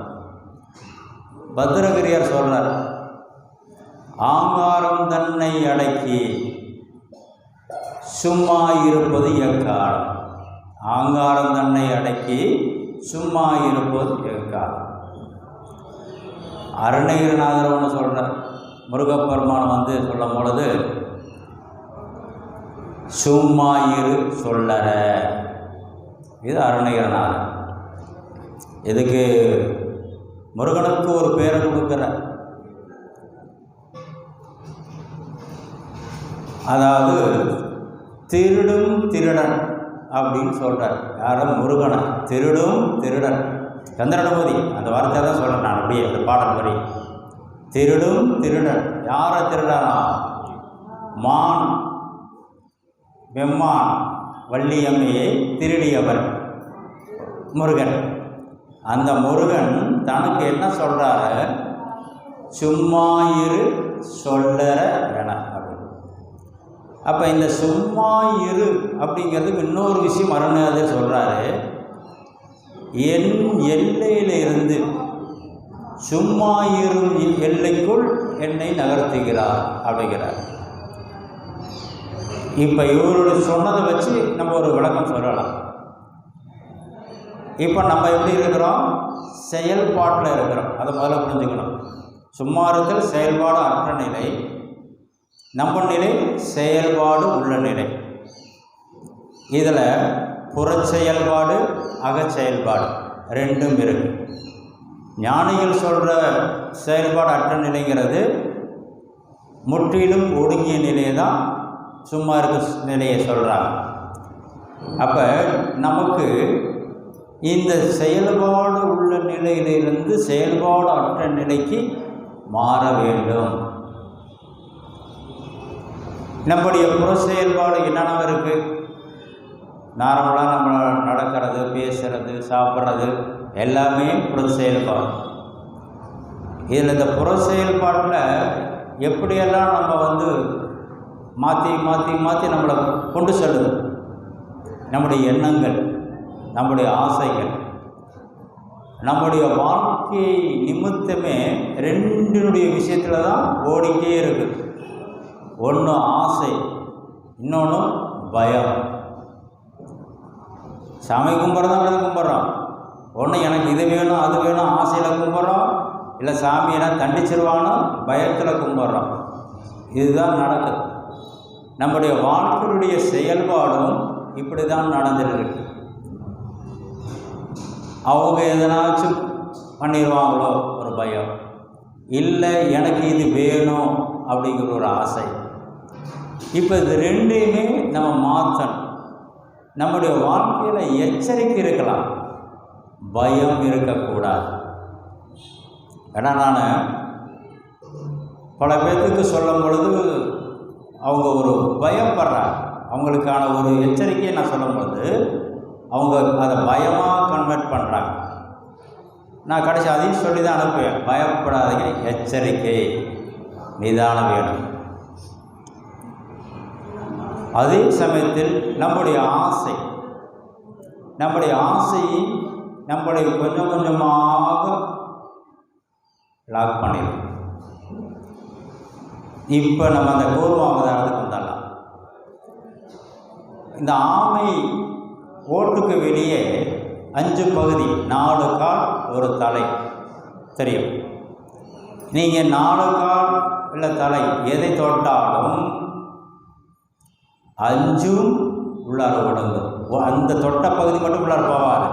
பத்ரகிரியார் சொல்றார், ஆங்காரம் தன்னை அடக்கி சும்மா இருப்பது எக்காலம். ஆங்காரம் தன்னை அடக்கி சும்மா இருப்பது எக்காலம். அருணகிரிநாதர் ஒன்று சொல்கிறார். முருகப்பெருமான் சொல்லும் பொழுது சும்மா இரு சொல்லற. இது அருணகிரிநாதர். இதுக்கு முருகனுக்கு ஒரு பேரை கொடுக்குற, அதாவது திருடும் திருடன் அப்படின்னு சொல்கிறார். யாரும் முருகனை திருடும் திருடன். சந்திரனுபதி அந்த வார்த்தை தான் சொல்கிறேன் நான். அப்படியே அந்த பாடல் வரி, திருடும் திருடன். யாரை திருடானா? மான் வெம்மான் வள்ளியம்மையை திருடியவர் முருகன். அந்த முருகன் தனக்கு என்ன சொல்கிறாரு? சும்மா இரு சொல்லற என. அப்போ இந்த சும்மா இரு அப்படிங்கிறதுக்கு இன்னொரு விஷயம் அருணகிரிநாதர் சொல்கிறாரு. என் எல்லையிலிருந்து சும்மா இரும் எல்லைக்குள் என்னை நகர்த்துகிறார் அப்படிங்கிறார். இப்போ இவருடைய சொன்னதை வச்சு நம்ம ஒரு விளக்கம் சொல்லலாம். இப்போ நம்ம எப்படி இருக்கிறோம்? செயல்பாட்டில் இருக்கிறோம். அதை முதல்ல புரிஞ்சுக்கணும். சும்மா இருத்தல் செயல்பாடு அற்ற நிலை, நம்ம நிலை செயல்பாடு உள்ள நிலை. இதில் புறச்செயல்பாடு அகச்செயல்பாடு ரெண்டும் இருக்கு. ஞானிகள் சொல்கிற செயல்பாடு அற்ற நிலைங்கிறது முற்றிலும் ஒடுங்கிய நிலையை தான் சும்மா இருக்க நிலையை சொல்கிறாங்க. அப்போ நமக்கு இந்த செயல்பாடு உள்ள நிலையிலிருந்து செயல்பாடு அற்ற நிலைக்கு மாற வேண்டும். நம்முடைய புற செயல்பாடு என்னென்ன இருக்குது? நார்மலாக நம்ம நடக்கிறது, பேசுகிறது, சாப்பிட்றது எல்லாமே புற செயல்பாடு. இதில் இந்த புற செயல்பாட்டில் எப்படியெல்லாம் நம்ம மாற்றி மாற்றி மாற்றி நம்மளை கொண்டு செல்லுது. நம்முடைய எண்ணங்கள், நம்முடைய ஆசைகள், நம்முடைய வாழ்க்கை நிமித்தமே ரெண்டினுடைய விஷயத்தில் தான் ஓடிக்கே இருக்குது. ஒன்று ஆசை, இன்னொன்று பயம். சாமி கும்பிட்றதான் அப்படி கும்பிட்றோம். ஒன்று எனக்கு இது வேணும் அது வேணும் ஆசையில் கும்பிட்றோம், இல்லை சாமி என்ன தண்டிச்சிருவானோ பயத்தில் கும்பிட்றோம். இதுதான் நடக்குது. நம்முடைய வாழ்க்கையுடைய செயல்பாடும் இப்படி தான் நடந்துருக்கு. அவங்க எதனாச்சும் பண்ணிடுவாங்களோ ஒரு பயம், இல்லை எனக்கு இது வேணும் அப்படிங்கிற ஒரு ஆசை. இப்போ இது ரெண்டையுமே நம்ம மாற்றணும். நம்முடைய வாழ்க்கையில் எச்சரிக்கை இருக்கலாம், பயம் இருக்கக்கூடாது. ஏன்னா நான் பல பேர்த்துக்கு சொல்லும் பொழுது அவங்க ஒரு பயப்படுறாங்க. அவங்களுக்கான ஒரு எச்சரிக்கையை நான் சொல்லும் பொழுது அவங்க அதை பயமாக கன்வெர்ட் பண்ணுறாங்க. நான் கடைசி அதையும் சொல்லி தான் அனுப்புவேன், பயப்படாதீங்க, எச்சரிக்கை, நிதானம் வேணும். அதே சமயத்தில் நம்முடைய ஆசையை நம்மளை கொஞ்சம் கொஞ்சமாக லாக் பண்ணிடும். இப்போ நம்ம அந்த பூர்வாவதாரத்துக்கு வந்துடலாம். இந்த ஆமை ஓட்டுக்கு வெளியே 5 பகுதி, 4 கால் ஒரு தலை தெரியும். நீங்கள் 4 கால் இல்லை தலை எதை தொட்டாலும் 5ம் உள்ளார ஒடுங்கும். அந்த தொட்ட பகுதி மட்டும் உள்ளார போவாது,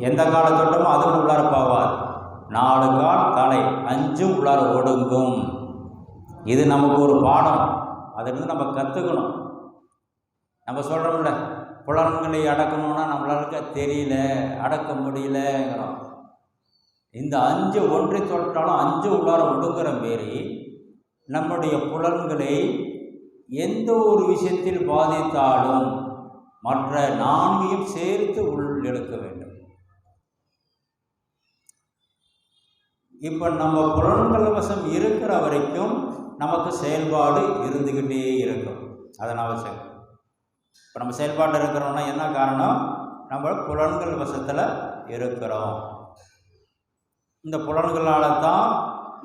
எந்த காலை தொட்டமோ அது உள்ளார போவாது. 4 கால் தலை 5ம் உள்ளார ஒடுங்கும். இது நமக்கு ஒரு பாடம், அதிலிருந்து நம்ம கற்றுக்கணும். நம்ம சொல்கிறோம்ல, புலன்களை அடக்கணும்னா நம்மளால தெரியல, அடக்க முடியலங்கிறோம். இந்த 5 ஒன்றை தொட்டாலும் 5 உள்ளார ஒடுங்குற மாரி நம்முடைய புலன்களை எந்த ஒரு விஷயத்தில் பாதித்தாலும் மற்ற 4ஐயும் சேர்த்து உள்ளெடுக்க வேண்டும். இப்போ நம்ம புலன்கள் வசம் இருக்கிற வரைக்கும் நமக்கு செயல்பாடு இருந்துக்கிட்டே இருக்கும். அதன் அவசியம். இப்போ நம்ம செயல்பாடு இருக்கிறோம்னா என்ன காரணம்? நம்ம புலன்கள் வசத்தில் இருக்கிறோம். இந்த புலன்களால் தான்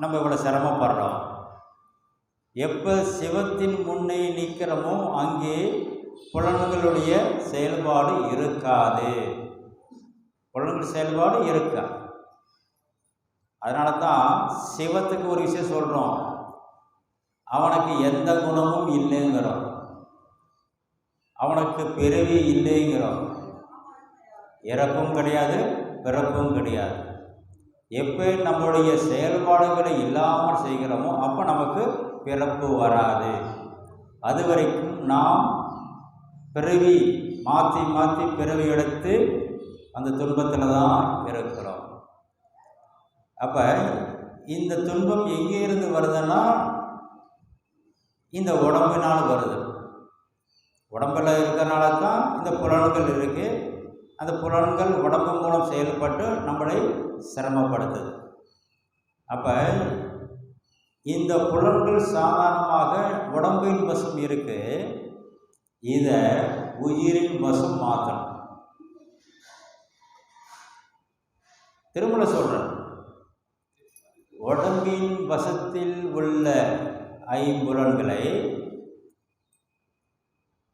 நம்ம இவ்வளோ சிரமப்படுறோம். எப்போ சிவத்தின் முன்னே நிற்கிறோமோ அங்கே புலன்களுடைய செயல்பாடு இருக்காது. புலன்கள் செயல்பாடு இருக்காது. அதனால தான் சிவத்துக்கு ஒரு விஷயம் சொல்கிறோம், அவனுக்கு எந்த குணமும் இல்லைங்கிறோம், அவனுக்கு பிறவி இல்லைங்கிறோம், இறப்பும் கிடையாது பிறப்பும் கிடையாது. எப்போ நம்மளுடைய செயல்பாடுகளை இல்லாமல் செய்கிறோமோ அப்போ நமக்கு பிறப்பு வராது. அது வரைக்கும் நாம் பிறவி மாற்றி மாற்றி பிறவி எடுத்து அந்த துன்பத்தில் தான் இருக்கிறோம். அப்போ இந்த துன்பம் எங்கே இருந்து வருதுன்னா இந்த உடம்பினால் வருது. உடம்பில் இருக்கிறனால தான் இந்த புலன்கள் இருக்குது. அந்த புலன்கள் உடம்பு மூலம் செயல்பட்டு நம்மளை சிரமப்படுத்துது. அப்போ இந்த புலன்கள் சாதாரணமாக உடம்பின் வசம் இருக்கு, இதை உயிரின் வசம் மாற்றணும். திருமலை சொல்கிறேன், உடம்பின் வசத்தில் உள்ள 5 புலன்களை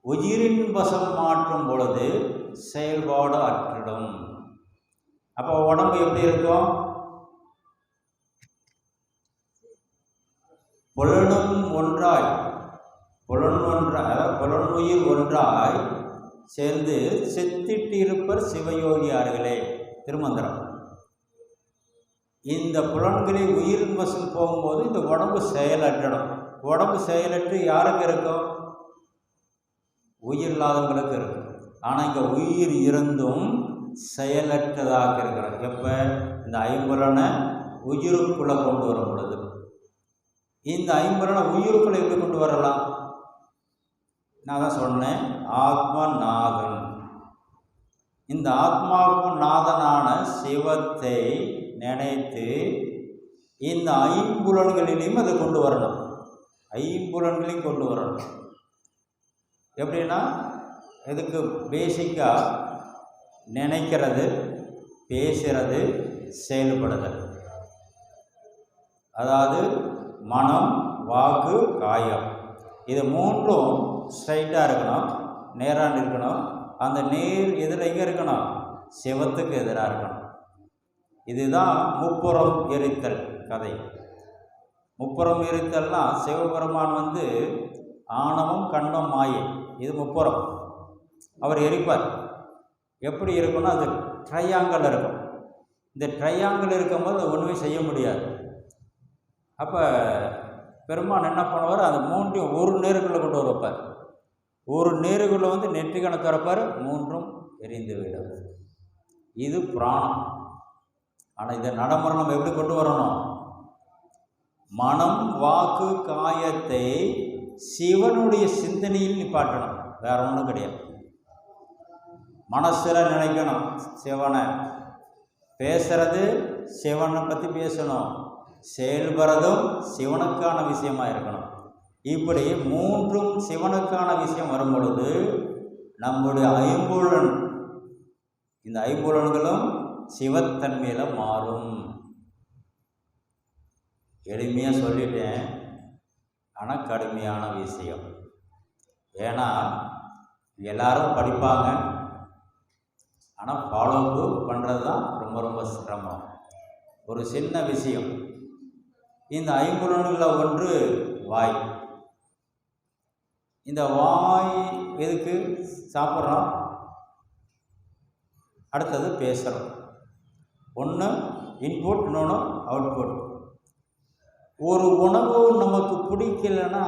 உயிரின் வசம் மாற்றும் பொழுது செயல்பாடு அற்றிடும். அப்போ உடம்பு எப்படி இருக்கும்? புலனுயிர் ஒன்றாய் சேர்ந்து செத்திட்டு இருப்பர் சிவயோகியார்களே. திருமந்திரம். இந்த புலன்களை உயிரின் வசம் போகும்போது இந்த உடம்பு செயலற்றிடும். உடம்பு செயலற்று யாருக்கு இருக்கும்? உயிர் இல்லாதவங்களுக்கு இருக்கும். ஆனால் இங்கே உயிர் இருந்தும் செயலற்றதாக இருக்கிறார். எப்போ? இந்த 5 உயிருக்குள்ளே கொண்டு வரும் பொழுது. இந்த 5 உயிருக்குள்ளே எப்படி கொண்டு வரலாம்? நான் தான் சொன்னேன், ஆத்மநாதன். இந்த ஆத்மாவுக்கு நாதனான சிவத்தை நினைத்து இந்த 5 அதை கொண்டு வரணும். 5 கொண்டு வரணும். எப்படின்னா, இதுக்கு பேசிக்காக நினைக்கிறது, பேசுகிறது, செயல்படுதல். அதாவது மனம், வாக்கு, காயம், இது 3 ஸ்ட்ரைட்டாக இருக்கணும், நேராக இருக்கணும். அந்த நேர் எதில் எங்கே இருக்கணும்? சிவத்துக்கு எதிராக இருக்கணும். இதுதான் முப்புறம் எரித்தல் கதை. முப்புறம் எரித்தல்னா சிவபெருமான் வந்து ஆணவம் கண்டம் மாயை, இது முப்புறம் அவர் எரிப்பார். எப்படி இருக்குன்னா அது ட்ரையாங்கிள் இருக்கும். இந்த ட்ரையாங்கிள் இருக்கும்போது அது ஒன்றுமே செய்ய முடியாது. அப்போ பெருமான் என்ன பண்ணுவார், அந்த மூன்றையும் ஒரு நேருக்குள்ளே கொண்டு வரப்பார். ஒரு நேருக்குள்ளே வந்து நெற்றிக்கணை திறப்பார், மூன்றும் எரிந்து விடும். இது புராணம். ஆனால் இதை நடைமுறை நம்ம எப்படி கொண்டு வரணும்? மனம் வாக்கு காயத்தை சிவனுடைய சிந்தனையில் நிப்பாட்டணும், வேற ஒன்றும் கிடையாது. மனசில் நினைக்கணும் சிவனை, பேசுறது சிவனை பற்றி பேசணும், செயல்படுறதும் சிவனுக்கான விஷயமா இருக்கணும். இப்படி மூன்றும் சிவனுக்கான விஷயம் வரும் பொழுது நம்முடைய ஐம்புலன், இந்த ஐம்புலன்களும் சிவத்தன்மையில் மாறும். எளிமையாக சொல்லிட்டேன், ஆனால் கடுமையான விஷயம். ஏன்னா எல்லாரும் படிப்பாங்க, ஆனால் ஃபாலோப்பு பண்ணுறது தான் ரொம்ப ரொம்ப சிரமம். ஒரு சின்ன விஷயம், இந்த ஐம்புலன்களில் ஒன்று வாய். இந்த வாய் எதுக்கு சாப்பிட்றோம், அடுத்தது பேசுகிறோம். ஒன்று இன்புட், இன்னொன்று அவுட்புட். ஒரு உணவு நமக்கு பிடிக்கலைன்னா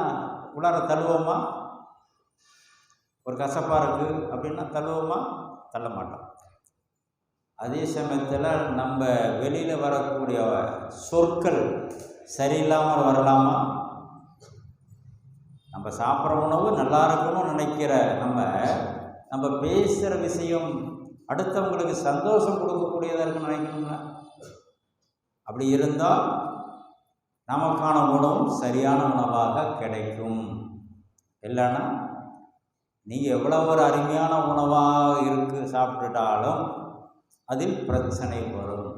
உள்ளார தள்ளுவோமா? ஒரு கசப்பாக இருக்குது அப்படின்னா தள்ளுவோமா? தள்ள மாட்டோம். அதே சமயத்தில் நம்ம வெளியில் வரக்கூடிய சொற்கள் சரியில்லாமல் வரலாமா? நம்ம சாப்பிட்ற உணவு நல்லா இருக்கணும்னு நினைக்கிற நம்ம பேசுகிற விஷயம் அடுத்தவங்களுக்கு சந்தோஷம் கொடுக்கக்கூடியதாக இருக்குன்னு நினைக்கணும்ல. அப்படி இருந்தால் நமக்கான உணவும் சரியான உணவாக கிடைக்கும். இல்லைன்னா நீங்கள் எவ்வளோ ஒரு அருமையான உணவாக சாப்பிட்டுட்டாலும் அதில் பிரச்சனை வரும்.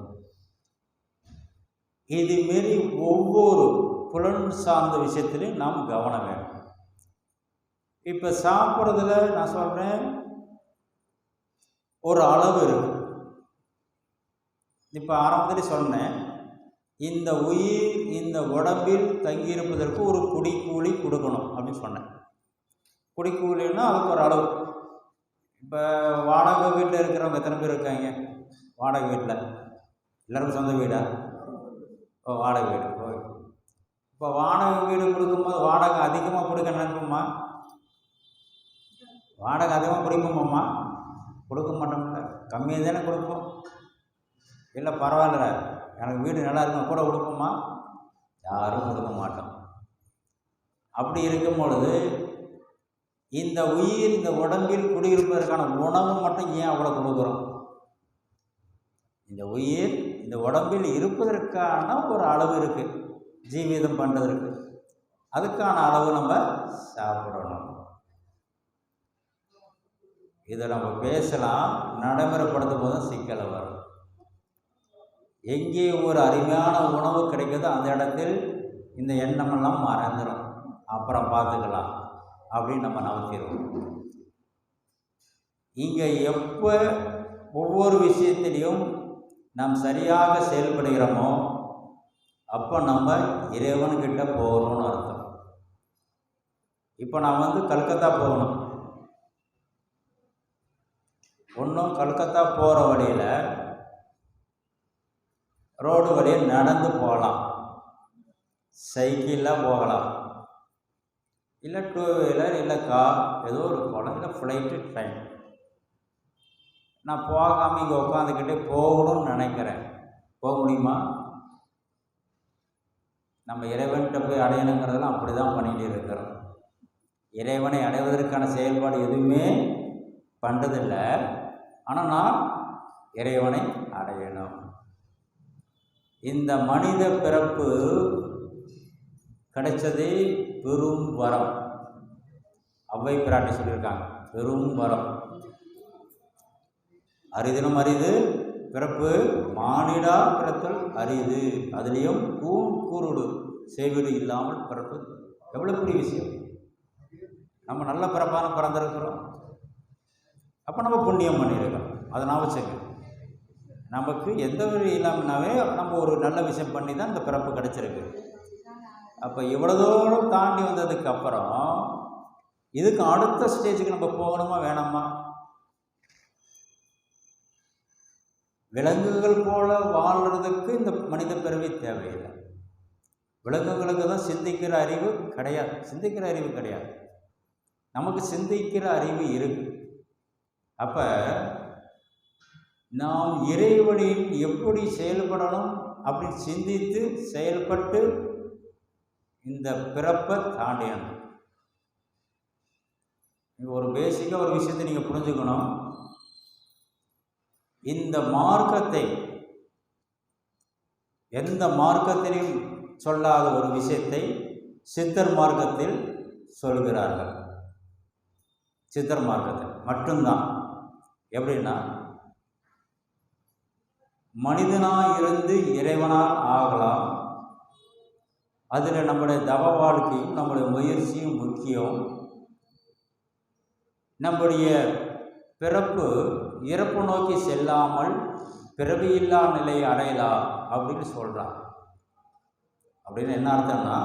இதுமாரி ஒவ்வொரு புலன் சார்ந்த விஷயத்திலையும் நாம் கவனம் வேணும். இப்போ சாப்பிட்றதுல நான் சொல்கிறேன், ஒரு அளவு இருக்கு. இப்போ ஆரம்பத்திலே சொன்னேன், இந்த உயிர் இந்த உடம்பில் தங்கியிருப்பதற்கு ஒரு குடிக்கூலி கொடுக்கணும் அப்படின்னு சொன்னேன். குடிக்கூலின்னா அதுக்கு ஒரு அளவு. இப்போ வாடகை வீட்டில் இருக்கிறவங்க எத்தனை பேர் இருக்காங்க? வாடகை வீட்டில் எல்லோரும் சொந்த வீடா? இப்போ வாடகை வீடு. இப்போ வாடகை வீடு கொடுக்கும்போது வாடகை அதிகமாக கொடுக்க நினைப்போம்மா? வாடகை அதிகமாக கொடுப்போமாம்மா? கொடுக்க மாட்டோம்ல, கம்மியாக தானே கொடுப்போம். இல்லை பரவாயில்ல, எனக்கு வீடு நல்லா இருக்கும் கூட கொடுப்போமா? யாரும் கொடுக்க மாட்டோம். அப்படி இருக்கும் பொழுது இந்த உயிர் இந்த உடம்பில் குடியிருப்பதற்கான உணவு மட்டும் ஏன் அவ்வளோ கொடுக்குறோம்? இந்த உயிர் இந்த உடம்பில் இருப்பதற்கான ஒரு அளவு இருக்குது, ஜீவிதம் பண்ணுறதுக்கு. அதுக்கான அளவு நம்ம சாப்பிடணும். இதை நம்ம பேசலாம், நடைமுறைப்படுத்தும் போதும் சிக்கலை வரும். எங்கே ஒரு அருமையான உணவு கிடைக்குதோ அந்த இடத்தில் இந்த எண்ணமெல்லாம் மறந்துடும், அப்புறம் பார்த்துக்கலாம் அப்படின்னு நம்ம நம்பிடுவோம். இங்கே எப்போ ஒவ்வொரு விஷயத்திலையும் நாம் சரியாக செயல்படுகிறோமோ அப்போ நம்ம இறைவன்கிட்ட போகிறோம்னு அர்த்தம். இப்போ நான் கல்கத்தா போகணும். ஒன்றும் கல்கத்தா போகிற வழியில் ரோடு வழியில் நடந்து போகலாம், சைக்கிளில் போகலாம், இல்லை டூ வீலர், இல்லை கார், ஏதோ ஒரு போகலாம், இல்லை ஃப்ளைட்டு, ட்ரெயின். நான் போகாமல் இங்கே உட்காந்துக்கிட்டே போகணும்னு நினைக்கிறேன். போக முடியுமா? நம்ம இறைவன்கிட்ட போய் அடையணுங்கிறதெல்லாம் அப்படி தான் பண்ணிகிட்டு இருக்கிறோம். இறைவனை அடைவதற்கான செயல்பாடு எதுவுமே பண்ணுறதில்லை. ஆனால் நான் இறைவனை அடையணும். இந்த மனித பிறப்பு கிடைச்சதே பெரும் வரம். அவ்வை பிராட்டி சொல்லியிருக்காங்க, பெரும் வரம். அரிதினும் அரிது பிறப்பு மானிடா பிறத்தல் அரிது, அதுலேயும் கூறுடு செய்வீடு இல்லாமல் பிறப்பு எவ்வளோ பெரிய விஷயம். நம்ம நல்ல பிறப்பான பிறந்திருக்கிறோம். அப்போ நம்ம புண்ணியம் பண்ணியிருக்கோம். அதை நான் வச்சுக்கேன். நமக்கு எந்த வழி இல்லாமனாவே நம்ம ஒரு நல்ல விஷயம் பண்ணி தான் இந்த பிறப்பு கிடச்சிருக்கு. அப்போ இவ்வளோ தூரம் தாண்டி வந்ததுக்கு அப்புறம் இதுக்கு அடுத்த ஸ்டேஜுக்கு நம்ம போகணுமா வேணாமா? விலங்குகள் போல வாழ்கிறதுக்கு இந்த மனித பிறவி தேவையில்லை. விலங்குகளுக்கு தான் சிந்திக்கிற அறிவு கிடையாது. நமக்கு சிந்திக்கிற அறிவு இருக்கு. அப்போ நாம் இறைவனில் எப்படி செயல்படணும் அப்படின்னு சிந்தித்து செயல்பட்டு இந்த பிறப்பை தாண்டியணும். ஒரு பேசிக்காக ஒரு விஷயத்தை நீங்கள் புரிஞ்சுக்கணும். இந்த மார்க்கத்தை எந்த மார்க்கத்திலும் சொல்லாத ஒரு விஷயத்தை சித்தர் மார்க்கத்தில் சொல்கிறார்கள். சித்தர் மார்க்கத்தில் மட்டும்தான். எப்படின்னா, மனிதனாக இருந்து இறைவனால் ஆகலாம். அதில் நம்முடைய தவ வாழ்க்கையும் நம்முடைய முயற்சியும் முக்கியம். நம்முடைய பிறப்பு இறப்பு நோக்கி செல்லாமல் பிறவியில்லா நிலையை அடையலாம் அப்படின்னு சொல்கிறார். அப்படின்னு என்ன அர்த்தம்னா,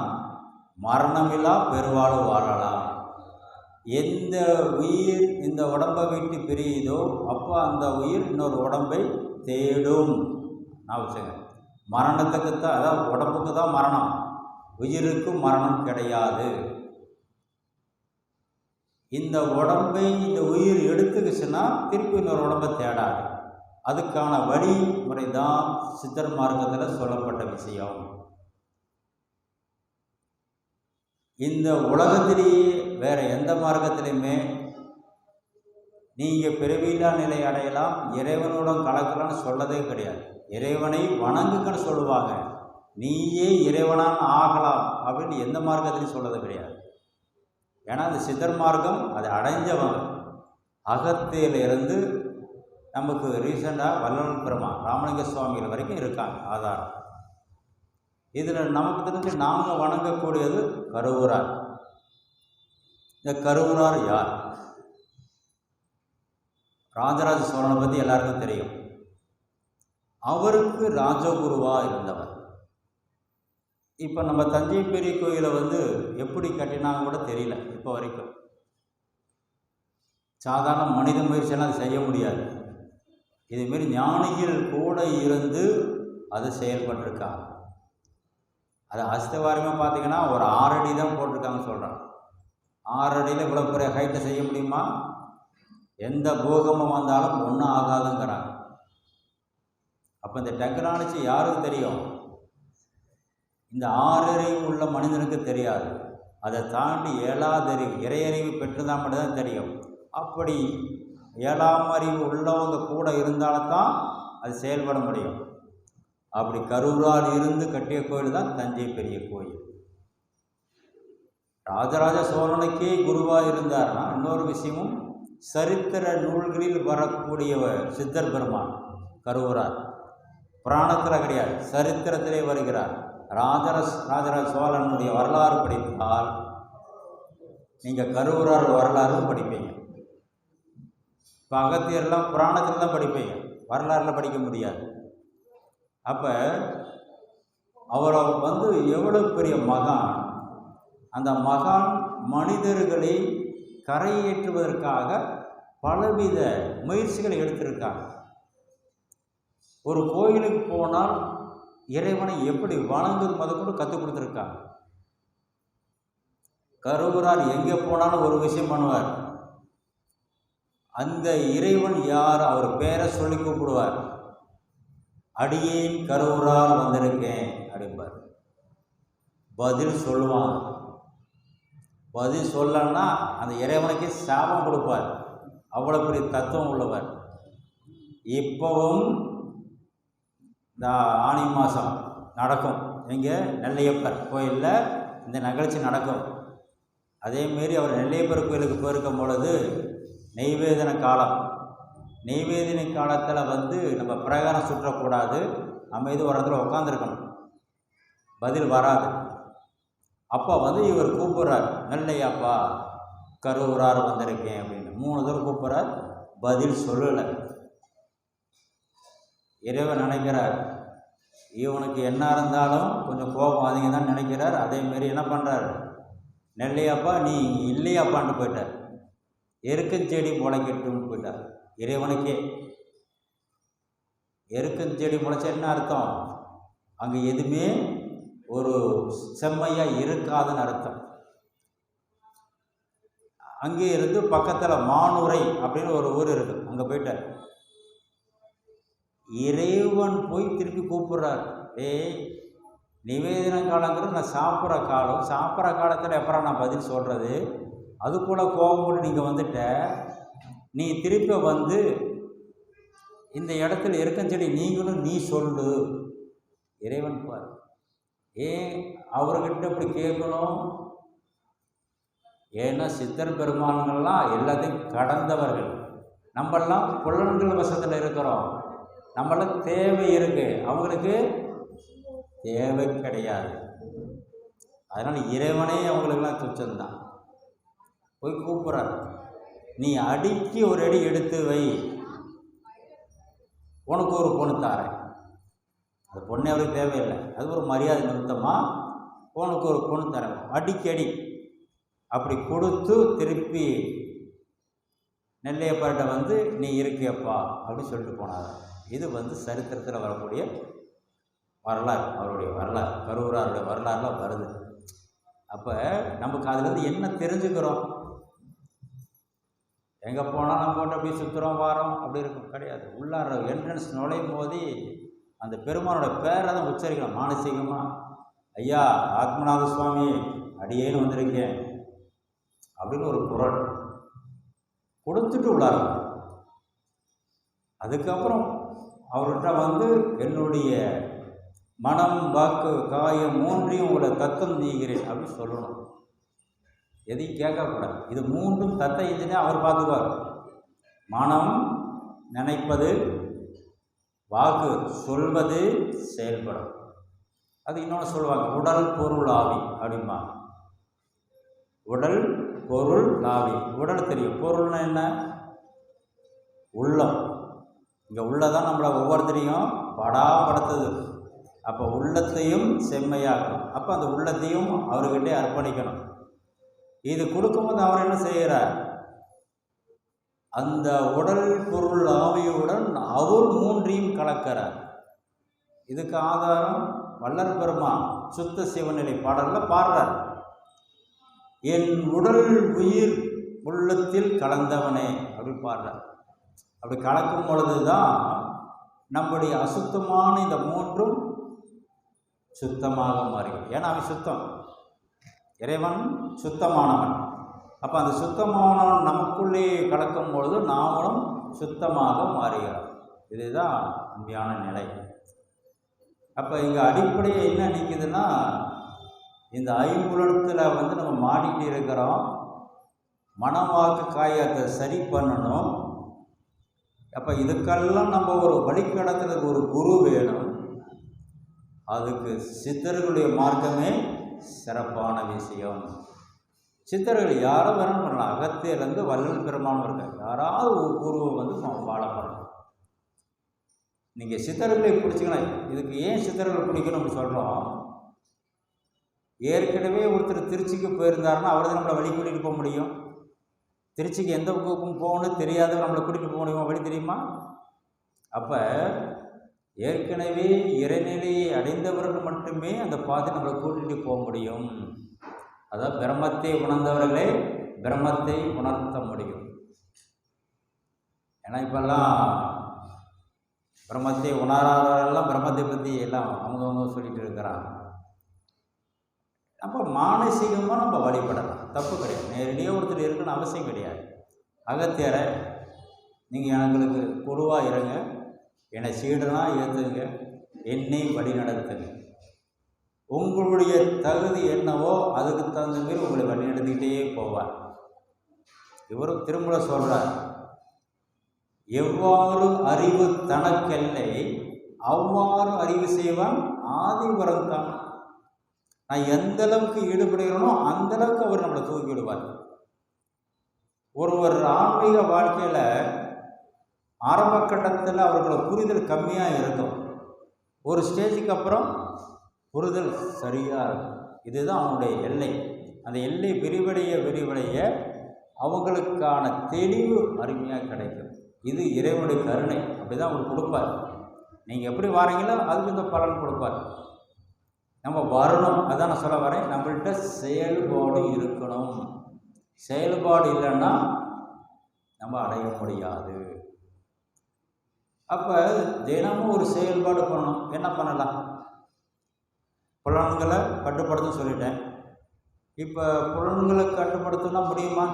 மரணமில்லா பெருவாழ்வு வாழலாம். எந்த உயிர் இந்த உடம்பை விட்டு பிரியுதோ அப்போ அந்த உயிர் இன்னொரு உடம்பை தேடும். நான் வச்சுங்க, மரணத்துக்கு தான், அதாவது உடம்புக்கு தான் மரணம், உயிருக்கு மரணம் கிடையாது. இந்த உடம்பை இந்த உயிர் எடுத்துக்கிச்சுன்னா திருப்பி இன்னொரு உடம்பை தேடாது. அதுக்கான வழிமுறை தான் சித்தர் மார்க்கத்தில் சொல்லப்பட்ட விஷயம். இந்த உலகத்திலேயே வேறு எந்த மார்க்கத்திலையுமே நீங்கள் பிறவியில்லா நிலை அடையலாம், இறைவனுடன் கலக்கலான்னு சொல்லதே கிடையாது. இறைவனை வணங்குக்குன்னு சொல்லுவாங்க. நீயே இறைவனான் ஆகலாம் அப்படின்னு எந்த மார்க்கத்திலையும் சொல்லது கிடையாது. ஏன்னா அந்த சித்தர் மார்க்கம் அதை அடைஞ்சவங்க. அகத்தியிலிருந்து நமக்கு ரீசெண்டாக வள்ளல் பெருமான் ராமலிங்க சுவாமிகள் வரைக்கும் இருக்காங்க ஆதாரம். இதில் நமக்கு தெரிஞ்சு நாங்கள் வணங்கக்கூடியது கருவூரார். இந்த கருவூரார் யார்? ராஜராஜ சோழனை பற்றி எல்லாருக்கும் தெரியும். அவருக்கு ராஜகுருவாக இருந்தவர். இப்போ நம்ம தஞ்சை பெரிய கோயிலை எப்படி கட்டினாங்க கூட தெரியல இப்போ வரைக்கும். சாதாரண மனித முயற்சியெல்லாம் அது செய்ய முடியாது. இதுமாரி ஞானிகள் கூட இருந்து அதை செயல்பட்டிருக்காங்க. அது அஸ்தவாரமாக பார்த்தீங்கன்னா ஒரு 6 அடி தான் போட்டிருக்காங்கன்னு சொல்கிறாங்க. 6 அடியில் இவ்வளோ பெரிய ஹைட்டை செய்ய முடியுமா? எந்த பூகம்பம் வந்தாலும் ஒன்றும் ஆகாதுங்கிறாங்க. அப்போ இந்த டெக்னாலஜி யாருக்கு தெரியும்? இந்த 6 அறிவு உள்ள மனிதனுக்கு தெரியாது. அதை தாண்டி 7வது அறிவு, இறையறிவு பெற்றுதான் மட்டும்தான் தெரியும். அப்படி 7ஆம் அறிவு உள்ளவங்க கூட இருந்தால்தான் அது செயல்பட முடியும். அப்படி கருவூரால் இருந்து கட்டிய கோயில் தான் தஞ்சை பெரிய கோயில். ராஜராஜ சோழனுக்கே குருவாக இருந்தார்னா இன்னொரு விஷயமும், சரித்திர நூல்களில் வரக்கூடிய சித்தர் பெருமான் கருவூரார். புராணத்தில் கிடையாது, சரித்திரத்திலே வருகிறார். ராஜராஜ சோழனுடைய வரலாறு படித்தால் நீங்கள் கருவூரார் வரலாறும் படிப்பீங்க. இப்போ அகத்தியர்லாம் புராணத்தில் தான் படிப்பீங்க, வரலாறில் படிக்க முடியாது. அப்போ அவரை எவ்வளோ பெரிய மகான். அந்த மகான் மனிதர்களை கரையேற்றுவதற்காக பலவித முயற்சிகளை எடுத்திருக்காங்க. ஒரு கோயிலுக்கு போனால் இறைவனை எப்படி வணங்குவது முதற்கொண்டு கற்றுக் கொடுத்துருக்காங்க. கருவூரார் எங்கே போனாலும் ஒரு விஷயம் பண்ணுவார். அந்த இறைவன் யார், அவர் பேரை சொல்லி கூப்பிடுவார். அடியேன் கருவூரால் வந்திருக்கேன் அப்படிம்பார். பதில் சொல்லுவான். பதில் சொல்லன்னா அந்த இறைவனுக்கு சாபம் கொடுப்பார். அவ்வளோ பெரிய தத்துவம் உள்ளவர். இப்போவும் இந்த ஆனி மாதம் நடக்கும். இங்கே நெல்லையப்பர் கோயிலில் இந்த நிகழ்ச்சி நடக்கும். அதேமாரி அவர் நெல்லையப்பர் கோயிலுக்கு போயிருக்கும் பொழுது நெய்வேதன காலம். நெய்வேதனை காலத்தில் நம்ம பிரகாரம் சுற்றக்கூடாது, அமைதி ஒரு இடத்துல உட்காந்துருக்கணும், பதில் வராது. அப்போ இவர் கூப்பிட்றார், நெல்லையாப்பா கருவூரார் வந்திருக்கேன் அப்படின்னு 3 தடவை கூப்பிட்றார், பதில் சொல்லலை. இறைவன் நினைக்கிறார் இவனுக்கு என்ன இருந்தாலும் கொஞ்சம் கோபம் அதிகம் தான் நினைக்கிறார். அதேமாரி என்ன பண்ணுறார், நெல்லையாப்பா நீ இல்லையாப்பான்ட்டு போயிட்டார். எருக்கஞ்செடி முளைக்கட்டும்னு போயிட்டார். இறைவனுக்கே எருக்கஞ்செடி முளைச்சா என்ன அர்த்தம், அங்கே எதுவுமே ஒரு செம்மையாக இருக்காதுன்னு அர்த்தம். அங்கே இருந்து பக்கத்தில் மானுரை அப்படின்னு ஒரு ஊர் இருக்குது, அங்கே போயிட்டார். இறைவன் போய் திருப்பி கூப்பிட்றார், ஏய் நிவேதன காலங்கிறது நான் சாப்பிட்ற காலம், சாப்பிட்ற காலத்தில் எப்பறம் நான் பதில் சொல்கிறது, அதுக்குள்ளே கோபம் போட்டு நீங்கள் வந்துட்ட, நீ திருப்பி வந்து இந்த இடத்துல இருக்கஞ்செடி நீங்களும் நீ சொல்லு. இறைவன் பார், ஏன் அவர்கிட்ட இப்படி கேட்கணும், ஏன்னா சித்தர் பெருமான்கள்லாம் எல்லாத்தையும் கடந்தவர்கள், நம்மெல்லாம் புலன்கள் வசத்தில் இருக்கிறோம், நம்மளுக்கு தேவை இருக்கு, அவங்களுக்கு தேவை கிடையாது. அதனால் இறைவனே அவங்களுக்கெல்லாம் துச்சம்தான். போய் கூப்பிட்றார், நீ அடிக்கு ஒரு அடி எடுத்து வை, உனக்கு ஒரு பொண்ணு தாரேன். அது பொண்ணு அவருக்கு தேவையில்லை, அது ஒரு மரியாதை நிமித்தமாக உனக்கு ஒரு பொண்ணு தரேன், அடிக்கடி அப்படி கொடுத்து திருப்பி நெல்லையப்பாட்ட வந்து நீ இருக்கியப்பா அப்படின்னு சொல்லிட்டு போனார். இது சரித்திரத்தில் வரக்கூடிய வரலாறு, அவருடைய வரலாறு, கருவூராருடைய வரலாறுலாம் வருது. அப்போ நமக்கு அதுலேருந்து என்ன தெரிஞ்சுக்கிறோம், எங்கே போனால் நம்ம போட்டு அப்படியே சுற்றுறோம் வாரோம் அப்படி இருக்கும் கிடையாது. உள்ளார என்ட்ரன்ஸ் நுழையும் போதே அந்த பெருமானோட பேரை தான் உச்சரிக்கலாம் மானசீகமாக. ஐயா ஆத்மநாத சுவாமி அடியேன்னு வந்திருக்கேன் அப்படின்னு ஒரு குரல் கொடுத்துட்டு உள்ளார. அதுக்கப்புறம் அவர்கிட்ட என்னுடைய மனம் வாக்கு காயம் 3ஐயும் உங்களை தத்தம் நீகிறேன் அப்படின்னு சொல்லணும். எதையும் கேட்கக்கூடாது. இது 3ம் தத்த இன்ஜினே அவர் பார்த்துக்குவார். மனம் நினைப்பது, வாக்கு சொல்வது, செயல்படும். அது இன்னொன்று சொல்லுவாங்க, உடல் பொருள் ஆவி அப்படிம்பா. உடல் பொருள் ஆவி. உடல் தெரியும், பொருள்னா என்ன, உள்ளம். இங்கே உள்ளதான் நம்மளை ஒவ்வொருத்தரையும் படாப்படுத்துது. அப்போ உள்ளத்தையும் செம்மையாக்கணும். அப்போ அந்த உள்ளத்தையும் அவர்கிட்டே அர்ப்பணிக்கணும். இது கொடுக்கும்போது அவர் என்ன செய்கிறார், அந்த உடல் பொருள் ஆவியுடன் அவர் 3ஐயும் கலக்கிறார். இதுக்கு ஆதாரம் வள்ளல் பெருமான் சுத்த சிவநிலை பாடலில் பாடுறார், என் உடல் உயிர் உள்ளத்தில் கலந்தவனே அப்படி பாடுறார். அப்படி கலக்கும் பொழுது தான் நம்முடைய அசுத்தமான இந்த 3ம் சுத்தமாக மாறுகிறது. ஏன்னா அவன் சுத்தம், இறைவன் சுத்தமானவன். அப்போ அந்த சுத்தமானவன் நமக்குள்ளே கலக்கும் பொழுது நாமளும் சுத்தமாக மாறுகிறோம். இதுதான் உண்மையான நிலை. அப்போ இங்கே அடிப்படையை என்ன நிற்குதுன்னா, இந்த ஐம்புலத்தில் நம்ம மாடிட்டு இருக்கிறோம். மனவாக்கு காயத்தை சரி பண்ணணும். அப்போ இதுக்கெல்லாம் நம்ம ஒரு வழிகடத்துறதுக்கு ஒரு குரு வேணும். அதுக்கு சித்தர்களுடைய மார்க்கமே சிறப்பான விஷயம். சித்தர்கள் யாரும் வேணும் பண்ணலாம். அகத்தியிலேருந்து வள்ளல் பெருமான் இருக்காங்க, யாராவது ஒரு குருவை நம்ம ஃபாலோ பண்ணணும். நீங்கள் சித்தர்களை பிடிச்சிக்கலாம். இதுக்கு ஏன் சித்தர்களை பிடிக்கணும்னு சொல்கிறோம், ஏற்கனவே ஒருத்தர் திருச்சிக்கு போயிருந்தாருன்னா அவர் தான் நம்மளை வழி கூட்டிகிட்டு போக முடியும். திருச்சிக்கு எந்த பக்கம் போகணும்னு தெரியாதவர் நம்மளை கூட்டிகிட்டு போக முடியுமா, வழி தெரியுமா? அப்போ ஏற்கனவே இறைநிலையை அடைந்தவர்கள் மட்டுமே அந்த பாதை நம்மளை கூட்டிகிட்டு போக முடியும். அதாவது பிரம்மத்தை உணர்ந்தவர்களே பிரம்மத்தை உணர்த்த முடியும். ஏன்னா இப்போல்லாம் பிரம்மத்தை உணராதவரெல்லாம் பிரம்மத்தை பற்றி எல்லாம் அவங்கவுங்க சொல்லிட்டு இருக்கிறாங்க. நம்ம மானசீகமாக நம்ம வழிபடலாம், தப்பு கிடையாது. நேரடியாக ஒருத்தர் இருக்குன்னு அவசியம் கிடையாது. அகத்தியரை நீங்கள் எங்களுக்கு குழுவாக இருங்க, என்னை சீடனாக ஏற்றுங்க, என்னை வழி நடத்துங்க. உங்களுடைய தகுதி என்னவோ அதுக்கு தகுந்த மாரி உங்களை வழி நடத்திக்கிட்டே போவார். இவரும் திரும்ப சொல்கிறார், எவ்வாறு அறிவு தனக்கெல்லை அவ்வாறு அறிவு செய்வான் ஆதிபுரம் தான். நான் எந்த அளவுக்கு ஈடுபடுகிறோனோ அந்த அளவுக்கு அவர் நம்மளை தூக்கி விடுவார். ஒரு ஆன்மீக வாழ்க்கையில் ஆரம்ப கட்டத்தில் அவர்களோட புரிதல் கம்மியாக இருக்கும். ஒரு ஸ்டேஜுக்கு அப்புறம் புரிதல் சரியாக இருக்கும். இதுதான் அவங்களுடைய எல்லை. அந்த எல்லை விரிவடைய அவங்களுக்கான தெளிவு அருமையாக கிடைக்கும். இது இறைவனுடைய கருணை. அப்படி தான் அவங்களுக்கு கொடுப்பார். நீங்கள் எப்படி வாரீங்களோ அதுக்கு இந்த பலன் கொடுப்பார். நம்ம வரணும், அதான் நான் சொல்ல வரேன். நம்மள்கிட்ட செயல்பாடு இருக்கணும். செயல்பாடு இல்லைன்னா நம்ம அடைய முடியாது. அப்போ தினமும் ஒரு செயல்பாடு பண்ணணும். என்ன பண்ணலாம்? புலன்களை கட்டுப்படுத்த சொல்லிட்டேன். இப்போ புலன்களை கட்டுப்படுத்தினா முடியுமா?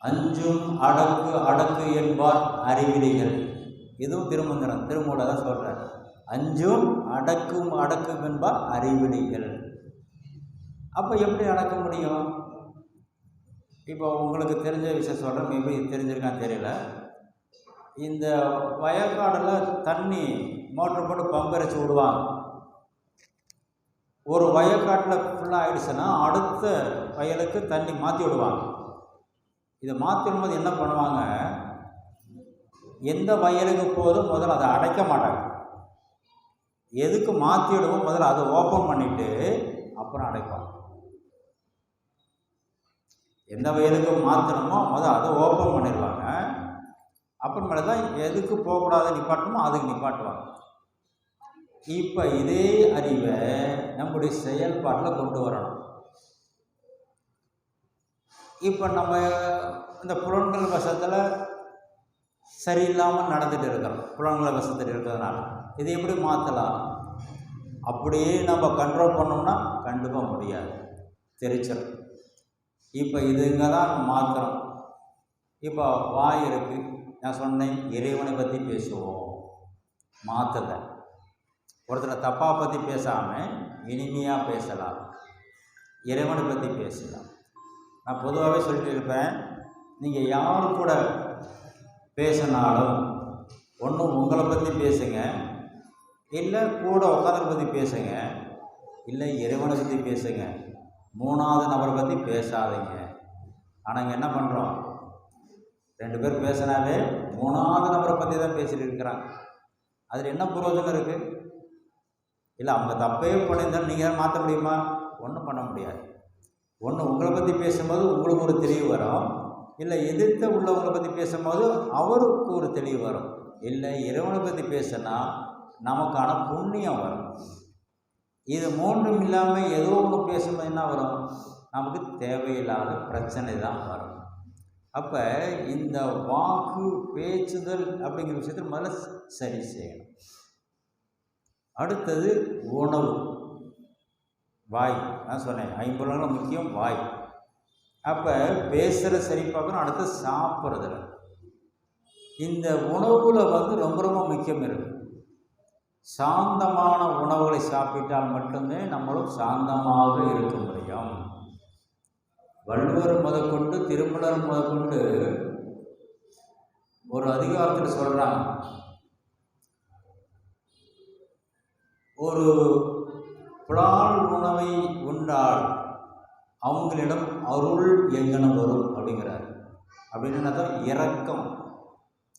அஞ்சும் அடக்கு என்பார் அறிவிலிகள். இதுவும் திருமூல தான் சொல்கிறார். அஞ்சும் அடக்கு என்பார் அறிவிலிகள். அப்போ எப்படி அடக்க முடியும்? இப்போ உங்களுக்கு தெரிஞ்ச விஷயம் சொல்கிறேன். மேபி தெரிஞ்சிருக்கான்னு தெரியல. இந்த வயக்காடில் தண்ணி மோட்ரு போட்டு பம்பரைச்சி விடுவாங்க. ஒரு வயக்காட்டில் ஃபுல்லாக ஆகிடுச்சுன்னா அடுத்த வயலுக்கு தண்ணி மாற்றி விடுவாங்க. இதை மாற்றி விடும்போது என்ன பண்ணுவாங்க? எந்த வயலுக்கு போதும் முதல்ல அதை அடைக்க மாட்டாங்க. எதுக்கு மாற்றி விடுவோம் முதல்ல அதை ஓப்பன் பண்ணிவிட்டு அப்புறம் அடைப்பாங்க. எந்த வயலுக்கு மாற்றணுமோ முதல்ல அதை ஓப்பன் பண்ணிடுவாங்க. அப்புறமேல தான் எதுக்கு போகக்கூடாது நிப்பாட்டணுமோ அதுக்கு நிப்பாட்டுவாங்க. இப்போ இதே அறிவை நம்முடைய செயல்பாட்டில் கொண்டு வரணும். இப்போ நம்ம இந்த புலன்கள் வசத்தில் சரியில்லாமல் நடந்துகிட்டு இருக்கிறோம். புலன்கள் வசத்தில் இருக்கிறதுனால இதை எப்படி மாற்றலாம்? அப்படியே நம்ம கண்ட்ரோல் பண்ணோம்னா கண்டிப்பாக முடியாது, தெரிச்சிடும். இப்போ இதுங்க தான் மாற்றுறோம். இப்போ வாய் இருக்குது. நான் சொன்னேன் இறைவனை பற்றி பேசுவோம். மாற்றலை. ஒருத்தரை தப்பாக பற்றி பேசாமல் இனிமையாக பேசலாம். இறைவனை பற்றி பேசலாம். நான் பொதுவாகவே சொல்லிட்டு இருப்பேன், நீங்கள் யாரு கூட பேசினாலும் ஒன்று உங்களை பற்றி பேசுங்க, இல்லை கூட உட்காந்துரை பற்றி பேசுங்க, இல்லை இறைவனை பற்றி பேசுங்க. மூணாவது நபரை பற்றி பேசாதீங்க. ஆனால் இங்கே என்ன பண்ணுறோம்? 2 பேர் பேசினாவே மூணாவது நபரை பற்றி தான் பேசிட்டு இருக்கிறாங்க. அதில் என்ன பிரயோஜனம் இருக்குது? இல்லை அவங்க தப்பே பண்ணியிருந்தாலும் நீங்கள் மாற்ற முடியுமா? ஒன்றும் பண்ண முடியாது. ஒன்று உங்களை பற்றி பேசும்போது உங்களுக்கு ஒரு தெளிவு வரும், இல்லை எதிர்த்த உள்ளவங்களை பற்றி பேசும்போது அவருக்கு ஒரு தெளிவு வரும், இல்லை இறைவனை பற்றி பேசினா நமக்கான புண்ணியம் வரும். இது மூன்றும் இல்லாமல் ஏதோ ஒன்று பேசும்போது என்ன வரும்? நமக்கு தேவையில்லாத பிரச்சனை தான் வரும். அப்போ இந்த வாக்கு பேச்சுதல் அப்படிங்கிற விஷயத்தில் முதல்ல சரி செய்யணும். அடுத்தது உணவு. வாய். நான் சொன்னேன் 5 புலன்கள் முக்கியம் வாய். அப்போ பேசுகிற சரி பார்க்கணும். அடுத்து சாப்பிட்றதுல இந்த உணவில் ரொம்ப ரொம்ப முக்கியம் இருக்குது. சாந்தமான உணவுகளை சாப்பிட்டால் மட்டுமே நம்மளும் சாந்தமாக இருக்க முடியும். வள்ளுவர் முதற்கொண்டு திருமலர் முதற்கொண்டு ஒரு அதிகாரத்தில் சொல்கிறாங்க, ஒரு புலால் உணவை உண்டால் அவங்களிடம் அருள் எங்கனம் வரும் அப்படிங்கிறார். அப்படின்னு தான் இரக்கம்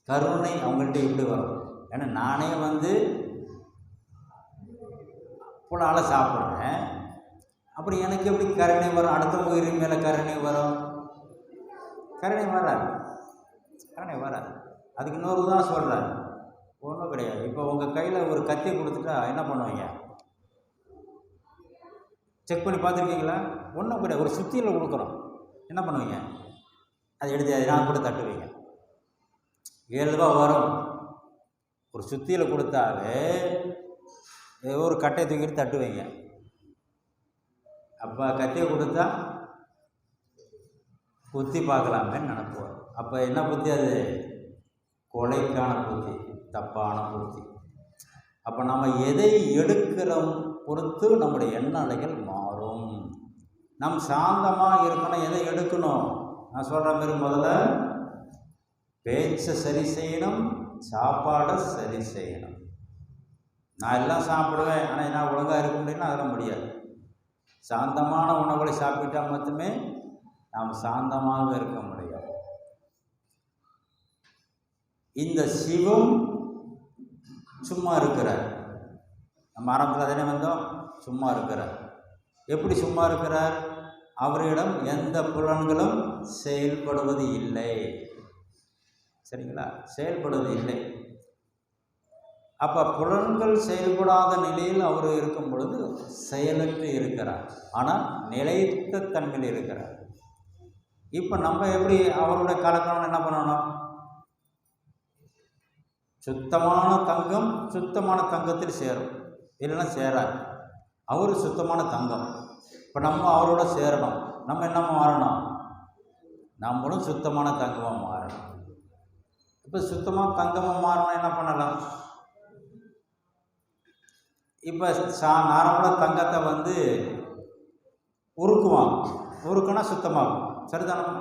கருணை அவங்கள்ட்ட எப்படி வரும்? ஏன்னா நானே புலாலை சாப்பிட்றேன், அப்படி எனக்கு எப்படி கருணை வரும்? அடுத்தவங்க உயிரின் மேலே கருணை வரும்? கருணை வராது. அதுக்கு இன்னொரு தான் சொல்கிறேன், ஒன்றும் கிடையாது. இப்போ உங்கள் கையில் ஒரு கத்தியை கொடுத்துட்டா என்ன பண்ணுவீங்க? செக் பண்ணி பார்த்துருக்கீங்களா? ஒன்றும் கிடையாது. ஒரு சுத்தியில் கொடுக்குறோம், என்ன பண்ணுவீங்க? அதை எடுத்து நான் கூட தட்டுவீங்க. 7 ரூபா வரும். ஒரு சுத்தியில் கொடுத்தாவே ஒரு கட்டையை தூக்கிட்டு தட்டுவீங்க. அப்போ கத்தியை கொடுத்தா குத்தி பார்க்கலாமேன்னு நினைப்போம். அப்போ என்ன புத்தி? அது கொலைக்கான புத்தி, தப்பான புத்தி. அப்போ நம்ம எதை எடுக்கிறோம் பொறுத்து நம்முடைய எண்ண அலைகள் மாறும். நம் சாந்தமாக இருக்கணும். எதை எடுக்கணும்? நான் சொல்கிற மாதிரி முதல்ல பேச்சை சரி செய்யணும், சாப்பாடை சரி செய்யணும். நான் எல்லாம் சாப்பிடுவேன், ஆனால் நான் ஒழுங்காக இருக்க முடியும்னா அதெல்லாம் முடியாது. சாந்தமான உணவுகளை சாப்பிட்டால் மட்டுமே நாம் சாந்தமாக இருக்க முடியும். இந்த சிவம் சும்மா இருக்கிறார். நம்ம ஆரம்பத்தில் தானே வந்தோம், சும்மா இருக்கிறார். எப்படி சும்மா இருக்கிறார்? அவரிடம் எந்த புலன்களும் செயல்படுவது இல்லை. சரிங்களா? செயல்படுவது இல்லை. அப்போ புலன்கள் செயல்படாத நிலையில் அவர் இருக்கும் பொழுது செயலற்று இருக்கிறார், ஆனால் நிலைத்த தன்மையில் இருக்கிறார். இப்போ நம்ம எப்படி அவருடைய கலக்கணும்னு என்ன பண்ணணும்? சுத்தமான தங்கம் சுத்தமான தங்கத்தில் சேரும், இல்லைன்னா சேராது. அவர் சுத்தமான தங்கம். இப்போ நம்ம அவரோட சேரணும். நம்ம என்ன மாறணும்? நம்மளும் சுத்தமான தங்கமாக மாறணும். இப்போ சுத்தமாக தங்கமாக மாறணும் என்ன பண்ணலாம்? இப்போ நார்மலாக தங்கத்தை உருக்குவாங்க. உருக்குனா சுத்தமாகும், சரிதானே?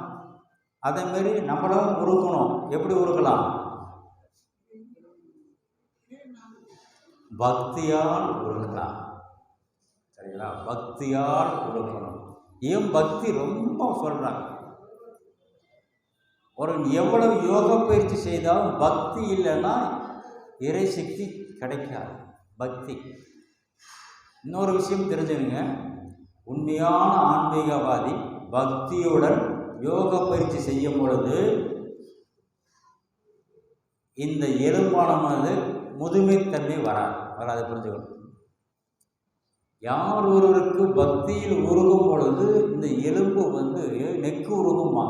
அதேமாரி நம்மளும் உருக்கணும். எப்படி உருக்கலாம்? பக்தியால் உருக்கலாம். சரிங்களா? பக்தியால் உருக்கணும். ஏன் பக்தி ரொம்ப சொல்கிறாங்க. ஒரு எவ்வளவு யோக பயிற்சி செய்தாலும் பக்தி இல்லைன்னா இறை சக்தி கிடைக்காது. பக்தி. இன்னொரு விஷயம் தெரிஞ்சுங்க, உண்மையான ஆன்மீகவாதி பக்தியுடன் யோக பயிற்சி செய்யும் பொழுது இந்த எலும்பானது முதுமைத்தன்மை வராது. புரிஞ்சுக்கணும். யார் ஒருவருக்கு பக்தியில் உருகும் பொழுது இந்த எலும்பு நெக்கு உருகுமா,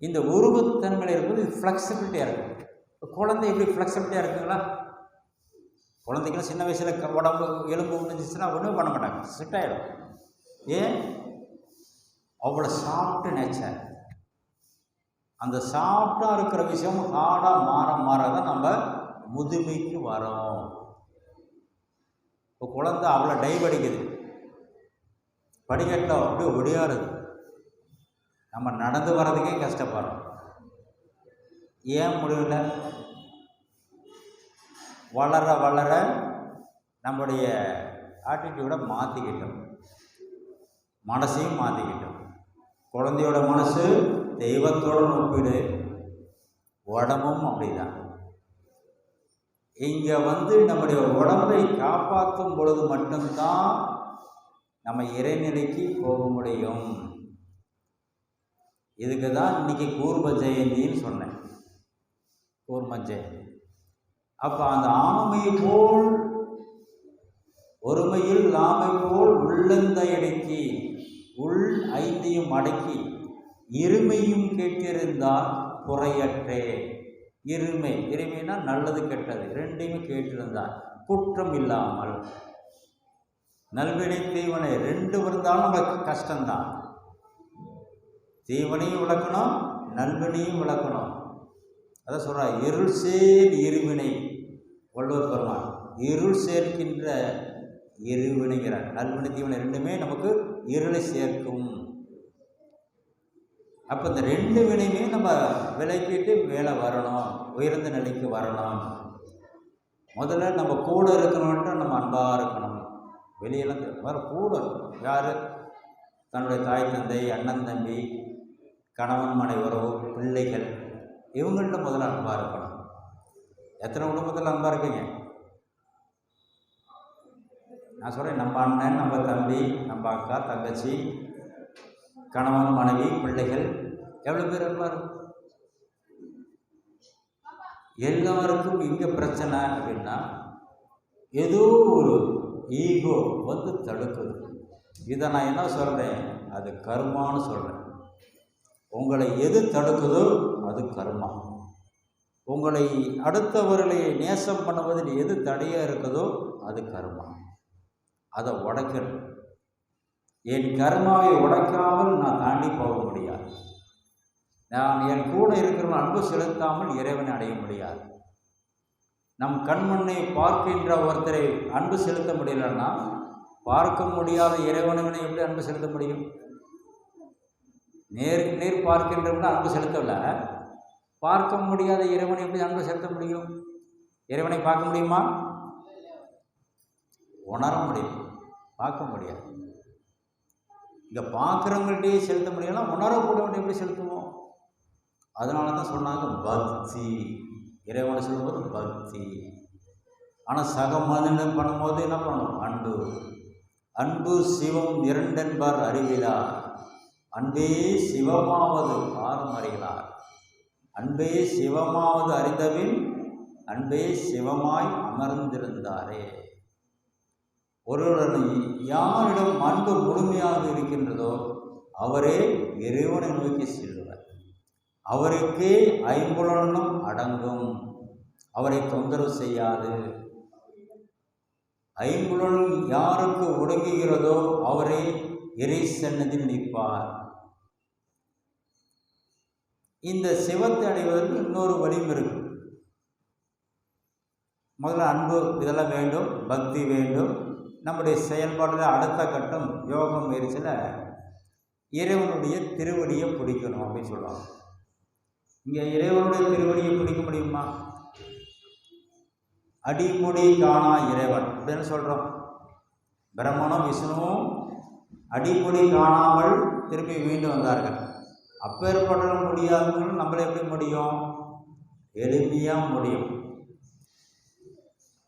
இந்த உருகுத்தன்மையில் இருக்கும்போது ஃப்ளெக்சிபிலிட்டியாக இருக்கும். இப்போ குழந்தை எப்படி ஃப்ளெக்சிபிலிட்டியாக இருக்குங்களா? குழந்தைக்கெல்லாம் சின்ன வயசில் உடம்பு எலும்பு வந்துச்சுன்னா ஒன்றும் பண்ண மாட்டாங்க, செட் ஆகிடும். ஏன்? அவ்வளோ சாஃப்ட்டு நேச்சர். அந்த சாஃப்டாக இருக்கிற விஷயம் ஹார்டாக மாற தான் நம்ம முதுமைக்கு வரோம். இப்போ குழந்தை அவ்வளோ டைவ் அடிக்குது, படிக்கட்டில் அப்படியே ஒடியாருது. நம்ம நடந்து வர்றதுக்கே கஷ்டப்படுறோம். ஏன் முடியல? வளர நம்முடைய ஆட்டிடியூடை மாற்றிக்கிட்டோம், மனசையும் மாற்றிக்கிட்டோம். குழந்தையோட மனசு தெய்வத்தோடு ஒப்பிடு, உடம்பும் அப்படிதான். இங்கே நம்முடைய உடம்பை காப்பாற்றும் பொழுது மட்டும்தான் நம்ம இறைநிலைக்கு போக முடியும். இதுக்கு தான் இன்றைக்கி கூர்ம ஜெயந்தின்னு சொன்னேன். கூர்ம ஜெயந்தி. அப்போ அந்த ஆமை போல் ஒருமையில் ஆமை போல் உள்ளந்தயடக்கி உள் ஐந்தையும் அடக்கி இருமையும் கேட்டிருந்தால் குறையற்றே. இருமைனா நல்லது கெட்டது ரெண்டையுமே கேட்டிருந்தால் குற்றம் இல்லாமல், நல்வினை தீவனை ரெண்டு இருந்தாலும் நமக்கு கஷ்டம்தான். தீவனையும் விளக்கணும், நல்வினையும் விளக்கணும். அதான் சொல்கிறார், இருள் சேர் இருவினை. வள்ளுவர் பெருமான் இருள் சேர்க்கின்ற இருவினைங்கிறார். நல்வினை தீவனை ரெண்டுமே நமக்கு இருளை சேர்க்கும். அப்போ இந்த ரெண்டு வினையுமே நம்ம விலக்கிட்டு மேலே வரணும், உயர்ந்த நிலைக்கு வரணும். முதல்ல நம்ம கூட இருக்கணும்ன்ட்டு நம்ம அன்பாக இருக்கணும். வெளியெல்லாம் வேறு கூட இருக்கணும். யார்? தன்னுடைய தாய் தந்தை, அண்ணன் தம்பி, கணவன் மனைவி உறவு, பிள்ளைகள், இவங்கள்ட்ட முதல்ல அன்பாக இருக்கணும். எத்தனை குடும்பத்தில் அன்பாக இருக்கீங்க? நான் சொல்கிறேன், நம்ம அண்ணன், நம்ம தம்பி, நம்ம அக்கா, தங்கச்சி, கணவன் மனைவி, பிள்ளைகள், எவ்வளோ பேர் அன்பாக இருக்கும்? எல்லாருக்கும் இங்கே பிரச்சனை அப்படின்னா ஏதோ ஒரு ஈகோ தடுக்குது. இதை நான் என்ன சொல்கிறேன்? அது கர்மான்னு சொல்கிறேன். உங்களை எது தடுக்குதோ அது கர்மா. உங்களை அடுத்தவர்களை நேசம் பண்ணுவதில் எது தடையாக இருக்குதோ அது கர்மா. அதை உடைக்கணும். என் கர்மாவை உடைக்காமல் நான் தாண்டி போக முடியாது. நான் என் கூட இருக்கிறவன் அன்பு செலுத்தாமல் இறைவனை அடைய முடியாது. நம் கண்மண்ணை பார்க்கின்ற ஒருத்தரை அன்பு செலுத்த முடியலன்னா பார்க்க முடியாத இறைவனை எப்படி அன்பு செலுத்த முடியும்? நேருக்கு நேர் பார்க்கின்றவங்க அன்பு செலுத்தவில்லை, பார்க்க முடியாத இறைவனை எப்படி அன்பு செலுத்த முடியும்? இறைவனை பார்க்க முடியுமா? உணர முடியும், பார்க்க முடியாது. இங்கே பார்க்குறவங்கள்ட்டே செலுத்த முடியலாம், உணரக்கூடியவங்க எப்படி செலுத்துவோம்? அதனால தான் சொன்னாங்க பக்தி. இறைவனை சொல்லும்போது பக்தி. ஆனால் சக மனிதன் பண்ணும்போது என்ன பண்ணணும்? அன்பு. அன்பு சிவம் இரண்டென்பார் அறிவிலார், அன்பே சிவமாவது பாரும் அறிகிறார். அன்பே சிவமாவது அறிந்தபின் அன்பே சிவமாய் அமர்ந்திருந்தாரே. ஒருவருடன் யாரிடம் அன்பு முழுமையாக இருக்கின்றதோ அவரே இறைவனை நோக்கி செல்வார். அவருக்கே ஐம்புலனும் அடங்கும், அவரை தொந்தரவு செய்யாது. ஐம்புலன் யாருக்கு ஒடுங்குகிறதோ அவரே இறை சன்னதியில் நிற்பார். இந்த சிவத்தை அடைவதற்கு இன்னொரு வழியும் இருக்கு. முதல்ல அன்பு இதெல்லாம் வேண்டும், பக்தி வேண்டும். நம்முடைய செயல்பாட்டில் அடுத்த கட்டம் யோக முயற்சியில் இறைவனுடைய திருவடியை பிடிக்கணும் அப்படின்னு சொல்லுவாங்க. இங்கே இறைவனுடைய திருவடியை பிடிக்க முடியுமா? அடிமுடி காணா இறைவன் அப்படின்னு சொல்கிறோம். பிரம்மனும் விஷ்ணுவும் அடிமுடி காணாமல் திரும்பி மீண்டு வந்தார்கள். அப்பேற்பட்ட முடியாதவங்களும் நம்மள எப்படி முடியும்? எளிமையாக முடியும்.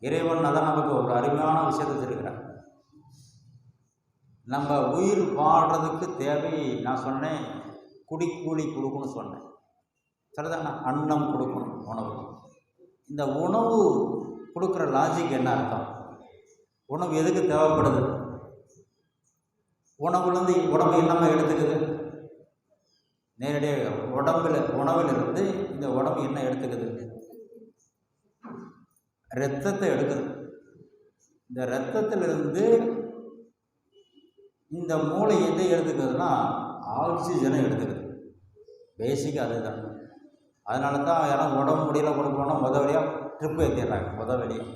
இறைவன் அதான் நமக்கு ஒரு அருமையான விஷயத்தை தெரிவிக்கிறார். நம்ம உயிர் வாழ்கிறதுக்கு தேவை, நான் சொன்னேன் குடிக்கூலி கொடுக்கணும்னு சொன்னேன். சரிதானே? அன்னம் கொடுக்கணும், உணவு. இந்த உணவு கொடுக்குற லாஜிக் என்ன அர்த்தம்? உணவு எதுக்கு தேவைப்படுது? உணவுலேருந்து உடம்பு என்னமா எடுத்துக்குது? நேரடியாக உணவிலிருந்து இந்த உடம்பு என்ன எடுத்துக்குது? இரத்தத்தை எடுக்குது. இந்த இரத்தத்திலிருந்து இந்த மூளை எதை எடுத்துக்குதுன்னா ஆக்சிஜனை எடுத்துக்குது. பேசிக்காக அதுதான். அதனால தான் யாரும் உடம்பு முடியல கொடுக்கணும்னா முதல் வழியாக ட்ரிப்பு ஏற்றிடுறாங்க. முதல் வழியாக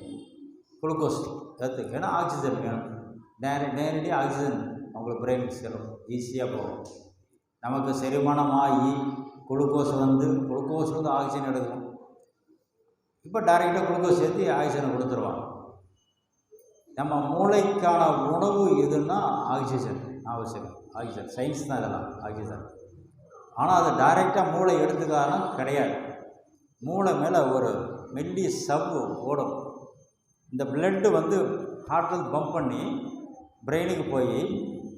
குளுக்கோஸ் ஏற்றுக்கு, ஏன்னா ஆக்சிஜன் வேணும். நேரடியாக ஆக்சிஜன் அவங்களுக்கு பிரெயினுக்கு சேரும், ஈஸியாக போகும். நமக்கு செரிமானமாகி குளுக்கோஸ் வந்து ஆக்சிஜன் எடுக்கும். இப்போ டைரெக்டாக குளுக்கோஸ் சேர்த்து ஆக்சிஜனை கொடுத்துருவாங்க. நம்ம மூளைக்கான உணவு எதுன்னா ஆக்சிஜன் அவசியம். ஆக்சிஜன் சயின்ஸ் தான் இதெல்லாம், ஆக்சிஜன். ஆனால் அது டைரெக்டாக மூளை எடுத்துக்காரனா கிடையாது. மூளை மேலே ஒரு மெல்லிய சவ்வு ஓடும். இந்த பிளட்டு வந்து ஹார்ட்டில் பம்ப் பண்ணி பிரெயினுக்கு போய்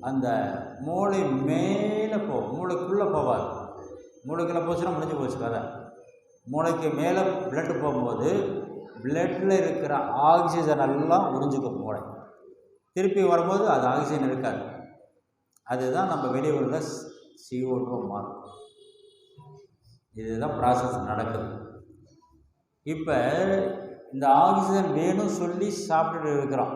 அந்த மூளை மேலே போகும், மூளைக்குள்ளே போகாது. மூளைக்குள்ளே போச்சுன்னா முடிஞ்சு போச்சு கதை. மூளைக்கு மேலே பிளட்டு போகும்போது பிளட்டில் இருக்கிற ஆக்சிஜன் எல்லாம் உறிஞ்சிக்கும் மூளை. திருப்பி வரும்போது அது ஆக்சிஜன் இருக்காது. அதுதான் நம்ம வெளியே உள்ள CO2 மாறும். இதுதான் ப்ராசஸ் நடக்குது. இப்போ இந்த ஆக்சிஜன் வேணும் சொல்லி சாப்பிட்டுட்டு இருக்கிறோம்.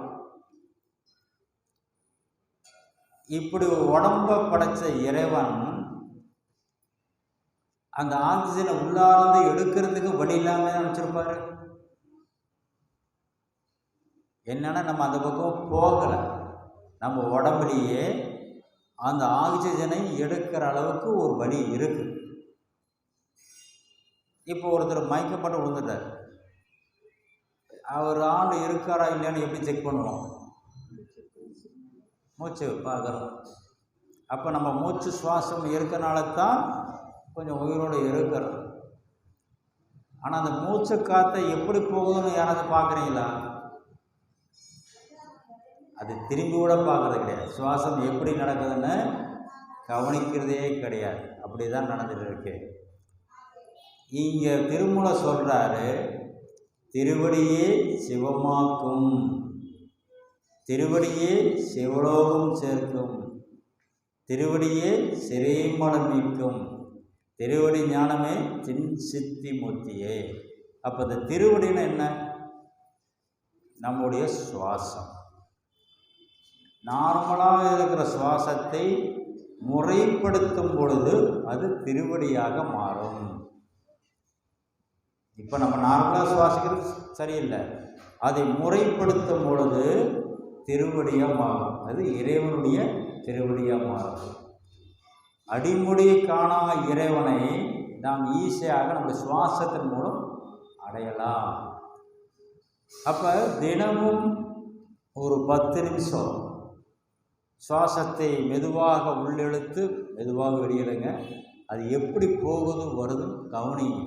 இப்படி உடம்பை படைச்ச இறைவன் அந்த ஆக்சிஜனை உள்ளார்ந்து எடுக்கிறதுக்கு வழி இல்லாமல் நினச்சிருப்பாரு. என்னன்னா நம்ம அந்த பக்கம் போகலை. நம்ம உடம்புலேயே அந்த ஆக்சிஜனை எடுக்கிற அளவுக்கு ஒரு வழி இருக்கு. இப்போ ஒருத்தர் மயக்கப்பட்டு விழுந்துட்டார். அவர் ஆள் இருக்காரா இல்லையான்னு எப்படி செக் பண்ணுவோம்? மூச்சு பார்க்குறோம். அப்போ நம்ம மூச்சு சுவாசம் இருக்கனால தான் கொஞ்சம் உயிரோடு இருக்கிறோம். ஆனால் அந்த மூச்சு காற்றை எப்படி போகுதுன்னு யாராவது பார்க்குறீங்களா? அது திரும்பி கூட பார்க்குறது கிடையாது. சுவாசம் எப்படி நடக்குதுன்னு கவனிக்கிறதே கிடையாது. அப்படி தான் நடந்துட்டு இருக்கு. இங்கே திருமூல சொல்கிறாரு, திருவடியே சிவமாக்கும், திருவடியே சிவலோகம் சேர்க்கும், திருவடியே சிறைமலம் மீட்கும், திருவடி ஞானமே சின் சித்தி மூர்த்தியே. அப்போ இந்த திருவடின்னு என்ன? நம்முடைய சுவாசம். நார்மலாக இருக்கிற சுவாசத்தை முறைப்படுத்தும் பொழுது அது திருவடியாக மாறும். இப்போ நம்ம நார்மலாக சுவாசிக்கிறது சரியில்லை, அதை முறைப்படுத்தும் பொழுது திருவடியாக மாறும். அது இறைவனுடைய திருவடியாக மாறும். அடிமுடி காணா இறைவனை நாம் ஈஸியாக நம்ம சுவாசத்தின் மூலம் அடையலாம். அப்போ தினமும் ஒரு 10 நிமிஷம் சுவாசத்தை மெதுவாக உள்ளெழுத்து மெதுவாக வெளியிடுங்க. அது எப்படி போகுது வருது கவனிங்க.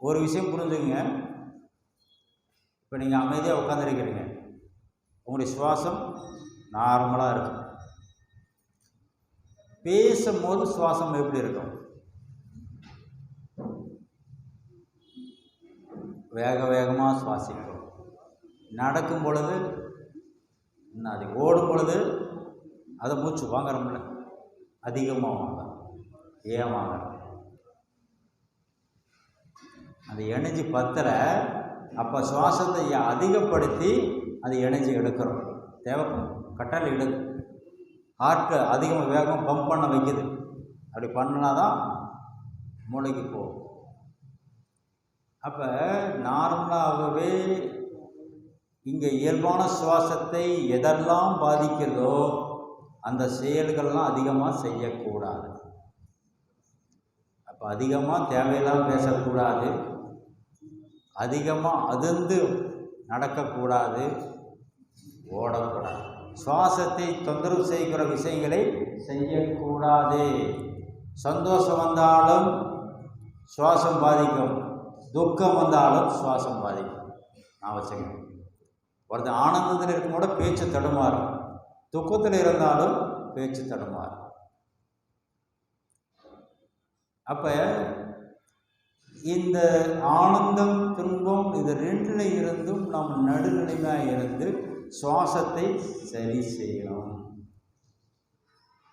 ஒரு விஷயம் புரிஞ்சுங்க. இப்போ நீங்கள் அமைதியாக உட்காந்துருக்கிறீங்க, உங்களுடைய சுவாசம் நார்மலாக இருக்கும். பேசும்போது சுவாசம் எப்படி இருக்கும்? வேக வேகமாக சுவாசிக்கும். நடக்கும் பொழுது இன்னும் அது ஓடும் பொழுது அதை மூச்சு வாங்குறோம்ல, அதிகமாக வாங்க. ஏன் வாங்க? அந்த எனர்ஜி பத்தலை. அப்போ சுவாசத்தை அதிகப்படுத்தி அது எனர்ஜி எடுக்கிறோம். தேவைப்படும் கட்டாயம் எடுது. ஹார்ட்டு அதிகமாக வேகமாக பம்ப் பண்ண வைக்குது. அப்படி பண்ணினா தான் மூளைக்கு போகும். அப்போ நார்மலாகவே இங்கே இயல்பான சுவாசத்தை எதெல்லாம் பாதிக்கிறதோ அந்த செயல்கள்லாம் அதிகமாக செய்யக்கூடாது. அப்போ அதிகமாக தேவையில்லாமல் பேசக்கூடாது, அதிகமாக அதிர்ந்து நடக்கக்கூடாது, ஓடக்கூடாது. சுவாசத்தை தொந்தரவு செய்கிற விஷயங்களை செய்யக்கூடாது. சந்தோஷம் வந்தாலும் சுவாசம் பாதிக்கும், துக்கம் வந்தாலும் சுவாசம் பாதிக்கும். நான் வச்சுக்கணும். ஒருத்தர் ஆனந்தத்தில் இருக்கும் கூட பேச்சு தடுமாறும், துக்கத்தில் இருந்தாலும் பேச்சு தடுமாறும். அப்போ இந்த ஆனந்தம் துன்பம் இது ரெண்டில் இருந்தும் நாம் நடுநிலைமையாக இருந்து சுவாசத்தை சரி செய்யணும்.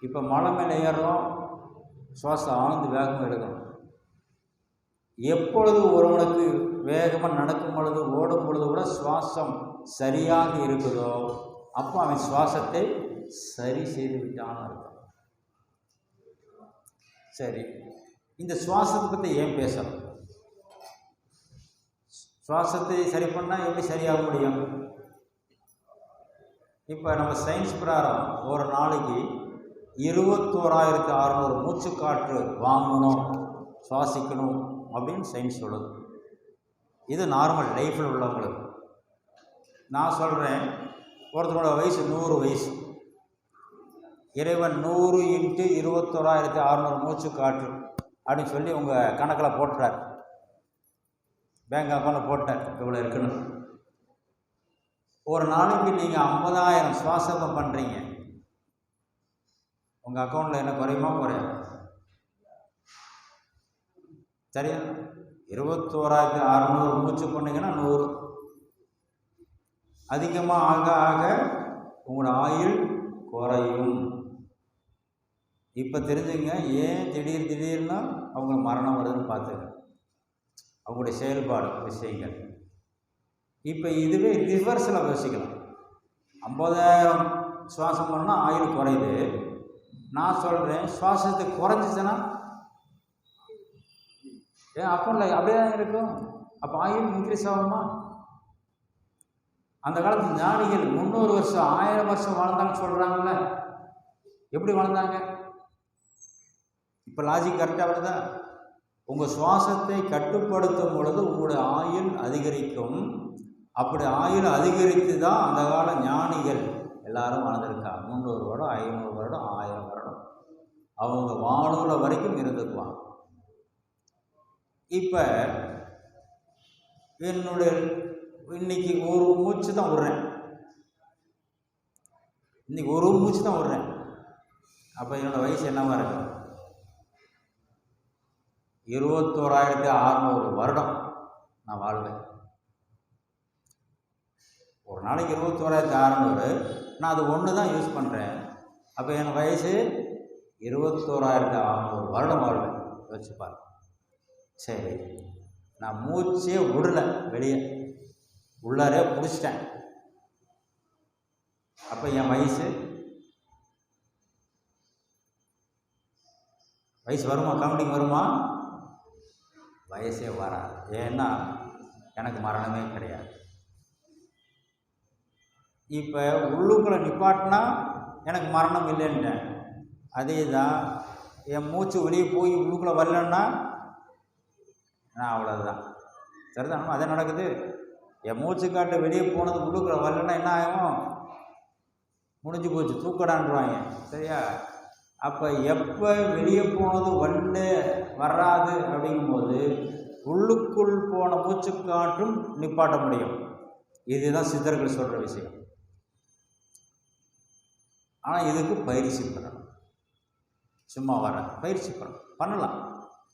இப்போ மலை மேலே ஏறுறோம், சுவாசம் ஆனந்து வேகமாக எடுக்கணும். எப்பொழுது ஒருவனுக்கு வேகமாக நடக்கும் பொழுது ஓடும் பொழுது கூட சுவாசம் சரியாக இருக்குதோ அப்போ அவன் சுவாசத்தை சரி செய்து விட்டான்னு அர்த்தம். சரி, இந்த சுவாசத்தை பற்றி ஏன் பேசணும்? சுவாசத்தை சரி பண்ணால் எப்படி சரியாக முடியும்? இப்போ நம்ம சயின்ஸ் பிரகாரம் ஒரு நாளைக்கு 21,600 மூச்சுக்காற்று வாங்கணும், சுவாசிக்கணும் அப்படின்னு சயின்ஸ் சொல்லுது. இது நார்மல் லைஃப்பில் உள்ளவங்களுக்கு. நான் சொல்கிறேன், ஒருத்தரோட வயசு 100 வயசு, இறைவன் 100 × 21,600 மூச்சு காற்று அப்படின்னு சொல்லி உங்கள் கணக்கில் போட்டுறார், பேங்க் அக்கௌண்ட்டில் போட்டார், இவ்வளோ இருக்குன்னு. ஒரு நாளைக்கு நீங்கள் 50,000 சுவாசம் பண்ணுறீங்க, உங்கள் அக்கௌண்ட்டில் என்ன குறையுமா குறையாது? சரியா? 21,600 மூச்சு பண்ணிங்கன்னா 100. அதிகமாக ஆக ஆக உங்களோட ஆயுள் குறையும். இப்போ தெரிஞ்சுங்க ஏன் திடீர்னு அவங்க மரணம் வருதுன்னு பார்த்துங்க, அவங்களுடைய செயல்பாடு விஷயங்கள். இப்போ இதுவே ரிவர்ஸில் யோசிக்கலாம். 50,000 சுவாசம் பண்ணால் ஆயுள் குறையுது. நான் சொல்கிறேன், சுவாசத்தை குறைஞ்சிச்சுன்னா ஏன் அக்கௌண்ட்டில் அப்படியே தான் இருக்கும், அப்போ ஆயுள் இன்க்ரீஸ் ஆகுமா? அந்த காலத்து ஞானிகள் 300 வருஷம் 1000 வருஷம் வாழ்ந்தாங்கன்னு சொல்கிறாங்கல்ல, எப்படி வாழ்ந்தாங்க? இப்போ லாஜிக் கரெக்டாக வருதா? உங்கள் சுவாசத்தை கட்டுப்படுத்தும் பொழுது உங்களுடைய ஆயுள் அதிகரிக்கும். அப்படி ஆயுள் அதிகரித்து தான் அந்த கால ஞானிகள் எல்லாரும் வாழ்ந்திருக்காங்க. 300 வருடம் 500 வருடம் 1000 வருடம் அவங்க வாழுற வரைக்கும் இருந்துக்குவாங்க. இப்போ என்னுடைய இன்னைக்கு ஒரு மூச்சு தான் விடுறேன், இன்னைக்கு ஒரு மூச்சு தான் விடுறேன். அப்போ என்னோடய வயசு என்னவா இருக்கு? 21,600 வருடம் நான் வாழ்வேன். ஒரு நாளைக்கு 21,600, நான் அது ஒன்று தான் யூஸ் பண்ணுறேன். அப்போ என் வயசு 21,600 வருடம் வாழ்வேன். வச்சுப்பாரு. சரி, நான் மூச்சே விடலை, வெளியே உள்ளாரே பிடிச்சிட்டேன். அப்போ என் வயசு வருமா? கவுண்டிங் வருமா? வயசே வராது. ஏன்னா எனக்கு மரணமே கிடையாது. இப்போ உள்ளுக்குள்ளே நிப்பாட்டினா எனக்கு மரணம் இல்லைன்ட்டேன். அதே தான் என் மூச்சு வெளியே போய் உள்ளுக்குள்ளே வரலன்னா நான் அவ்வளோதான். சரிதான்? அதே நடக்குது. என் மூச்சு காட்டு வெளியே போனது உள்ளுக்குள்ளே வரலன்னா என்ன ஆகும்? முடிஞ்சு போச்சு, தூக்கடான்றாங்க. சரியா? அப்போ எப்போ வெளியே போனது வராது அப்படிங்கும்போது உள்ளுக்குள் போன மூச்சுக்காற்றும் நிப்பாட்ட முடியும். இதுதான் சித்தர்கள் சொல்கிற விஷயம். ஆனால் இதுக்கு பயிற்சி பண்ணணும். சும்மா பயிற்சி பண்ணலாம்.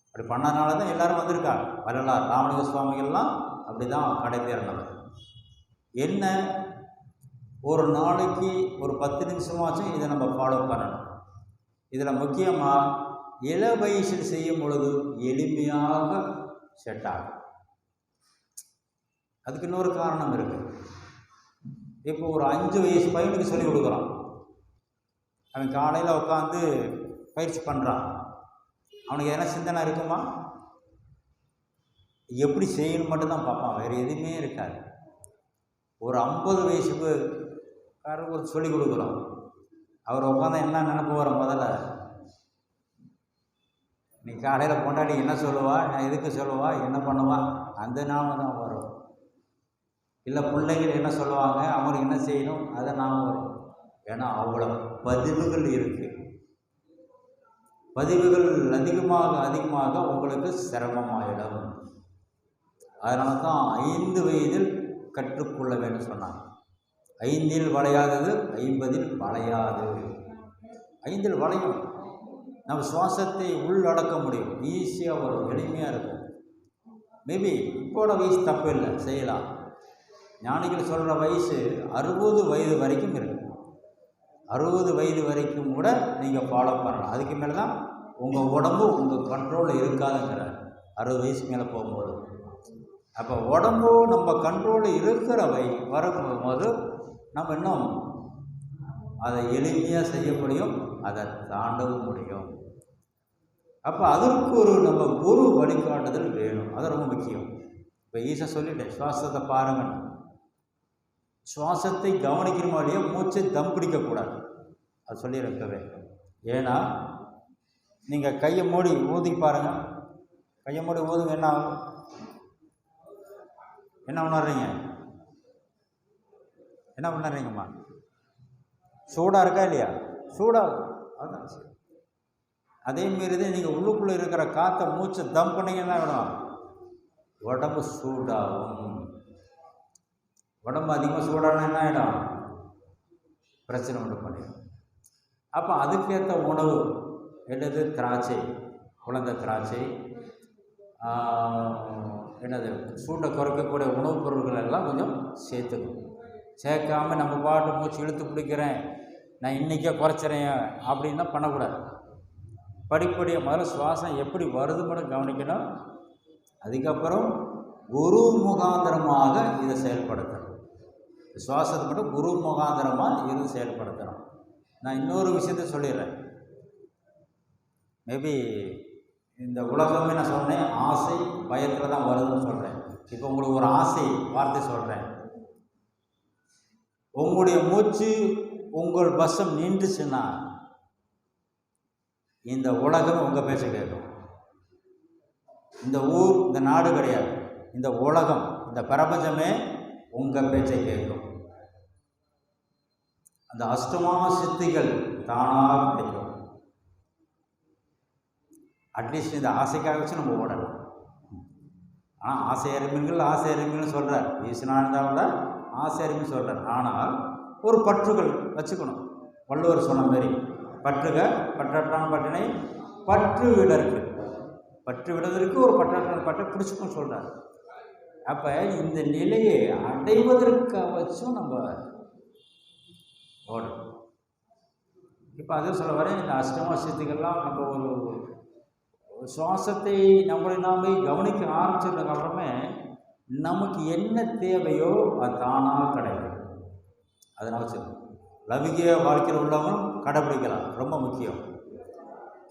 அப்படி பண்ணனால தான் எல்லோரும் வந்திருக்காங்க. வரலாறு ராமலிங்க சுவாமிகள்லாம் அப்படி தான் கடைபேறினவர். என்ன, ஒரு நாளைக்கு ஒரு 10 நிமிஷமாச்சும் இதை நம்ம ஃபாலோ பண்ணணும். இதில் முக்கியமாக இள வயசில் செய்யும் பொழுது எளிமையாக செட் ஆகும். அதுக்கு இன்னொரு காரணம் இருக்குது. இப்போ ஒரு 5 வயசு பையனுக்கு சொல்லிக் கொடுக்குறோம். அவன் காலையில் உட்காந்து பயிற்சி பண்ணுறான். அவனுக்கு எதனா சிந்தனை இருக்குமா? எப்படி செய்யணும் மட்டும்தான் பார்ப்பான், வேறு எதுவுமே இருக்காது. ஒரு 50 வயசுக்கு காரருக்கு சொல்லிக் கொடுக்குறோம். அவர் உட்காந்து என்ன நினைப்பு வரும்? முதல்ல நீ காலையில் கொண்டாடி என்ன சொல்லுவா, நான் எதுக்கு சொல்லுவா, என்ன பண்ணுவா, அந்த ஞாபகம் தான் வரும். இல்லை பிள்ளைகள் என்ன சொல்லுவாங்க, அவங்களுக்கு என்ன செய்யணும், அதை ஞாபகம் வரும். ஏன்னா அவ்வளோ பதிவுகள் இருக்குது. பதிவுகள் அதிகமாக உங்களுக்கு சிரமமாயிடும். அதனால தான் 5 வயதில் கற்றுக்கொள்ள வேண்டும் சொன்னாங்க. 5 வளையாதது 50 வளையாது. 5 வளையும். நம்ம சுவாசத்தை உள்ளடக்க முடியும். ஈஸியாக வரும், எளிமையாக இருக்கும். மேபி இப்போட வயசு தப்பு இல்லை, செய்யலாம். ஞானிகள் சொல்கிற வயசு 60 வயது வரைக்கும் இருக்குது. 60 வயது வரைக்கும் கூட நீங்கள் ஃபாலோ பண்ணலாம். அதுக்கு மேலே தான் உங்கள் உடம்பு உங்கள் கண்ட்ரோலில் இருக்காதுங்கிறார். 60 வயசு மேலே போகும்போது. அப்போ உடம்பு நம்ம கண்ட்ரோலில் இருக்கிற வரும்போது நம்ம இன்னும் அதை எளிமையாக செய்ய முடியும், அதை தாண்டவும் முடியும். அப்போ அதற்கு ஒரு நம்ம குரு வழிகாட்டுதல் வேணும். அது ரொம்ப முக்கியம். இப்போ ஈஸியாக சொல்லிட்டேன், சுவாசத்தை பாருங்கள். சுவாசத்தை கவனிக்கிற மாதிரியே மூச்சை தம் பிடிக்கக்கூடாது. அது சொல்லியிருக்கவே. ஏன்னா நீங்கள் கையை மூடி ஊதி பாருங்கள். கையை மூடி ஊதுங்க, என்ன ஆகும்? என்ன உணர்றீங்க? என்ன உணர்றீங்கம்மா? சூடாக இருக்கா இல்லையா? சூடாகும். அதுதான் சரி. அதேமாரி தான் நீங்கள் உள்ளுக்குள்ளே இருக்கிற காற்றை மூச்சை தம் பண்ணிங்கன்னா விடும், உடம்பு சூடாகும். உடம்பு அதிகமாக சூடானா என்ன ஆகிடும்? பிரச்சனை உண்டு பண்ணிடும். அப்போ அதுக்கேற்ற உணவு என்னது? திராட்சை, குழந்தை திராட்சை, என்னது சூட்டை குறைக்கக்கூடிய உணவுப் பொருட்கள் எல்லாம் கொஞ்சம் சேர்த்துக்கணும். சேர்க்காமல் நம்ம பாட்டு மூச்சு இழுத்து பிடிக்கிறேன், நான் இன்றைக்கே குறைச்சிறேன் அப்படின்னா பண்ணக்கூடாது. படிப்படியாக முதல்ல சுவாசம் எப்படி வருது மட்டும் கவனிக்கணும். அதுக்கப்புறம் குரு முகாந்திரமாக இதை செயல்படுத்தணும். சுவாசத்தை மட்டும் குரு முகாந்திரமாக இதை செயல்படுத்தணும். நான் இன்னொரு விஷயத்த சொல்லிடுறேன். மேபி இந்த உலகமே நான் சொன்னேன், ஆசை பயத்தில் தான் வருதுன்னு சொல்கிறேன். இப்போ உங்களுக்கு ஒரு ஆசை வார்த்தை சொல்கிறேன். உங்களுடைய மூச்சு உங்கள் வசம் நின்றுச்சுன்னா இந்த உலகம் உங்கள் பேச்சை கேட்கும். இந்த ஊர், இந்த நாடு கிடையாது, இந்த உலகம், இந்த பிரபஞ்சமே உங்கள் பேச்சை கேட்கும். அந்த அஷ்டமா சித்திகள் தானாக கிடைக்கும். அட்லீஸ்ட் இந்த ஆசைக்காக வச்சு நம்ம ஓடலாம். ஆனால் ஆசை அறிமைகள் சொல்கிறார் ஈஸ்வரானந்தாவோட ஆசை அறிமை சொல்கிறார். ஆனால் ஒரு பற்றுகள் வச்சுக்கணும். வள்ளுவர் சொன்ன மாதிரி பற்றுக பற்றற்றான பற்றினை பற்று விடற்கு, பற்று விடுவதற்கு ஒரு பற்றற்றான பற்றை பிடிச்சிக்கணும் சொல்கிறார். அப்போ இந்த நிலையை அடைவதற்கு வச்சும் நம்ம ஓடணும். இப்போ அதே சொல்ல வர இந்த அஷ்டமா சித்திகள்லாம் நம்ம ஒரு சுவாசத்தை நம்மளை நாமே கவனிக்க ஆரம்பிச்சதுக்கு அப்புறமே நமக்கு என்ன தேவையோ அது தானாக கிடைக்கும். அதனால சரி, லௌகிக வாழ்க்கையில் உள்ளவங்களும் கடைப்பிடிக்கலாம், ரொம்ப முக்கியம்.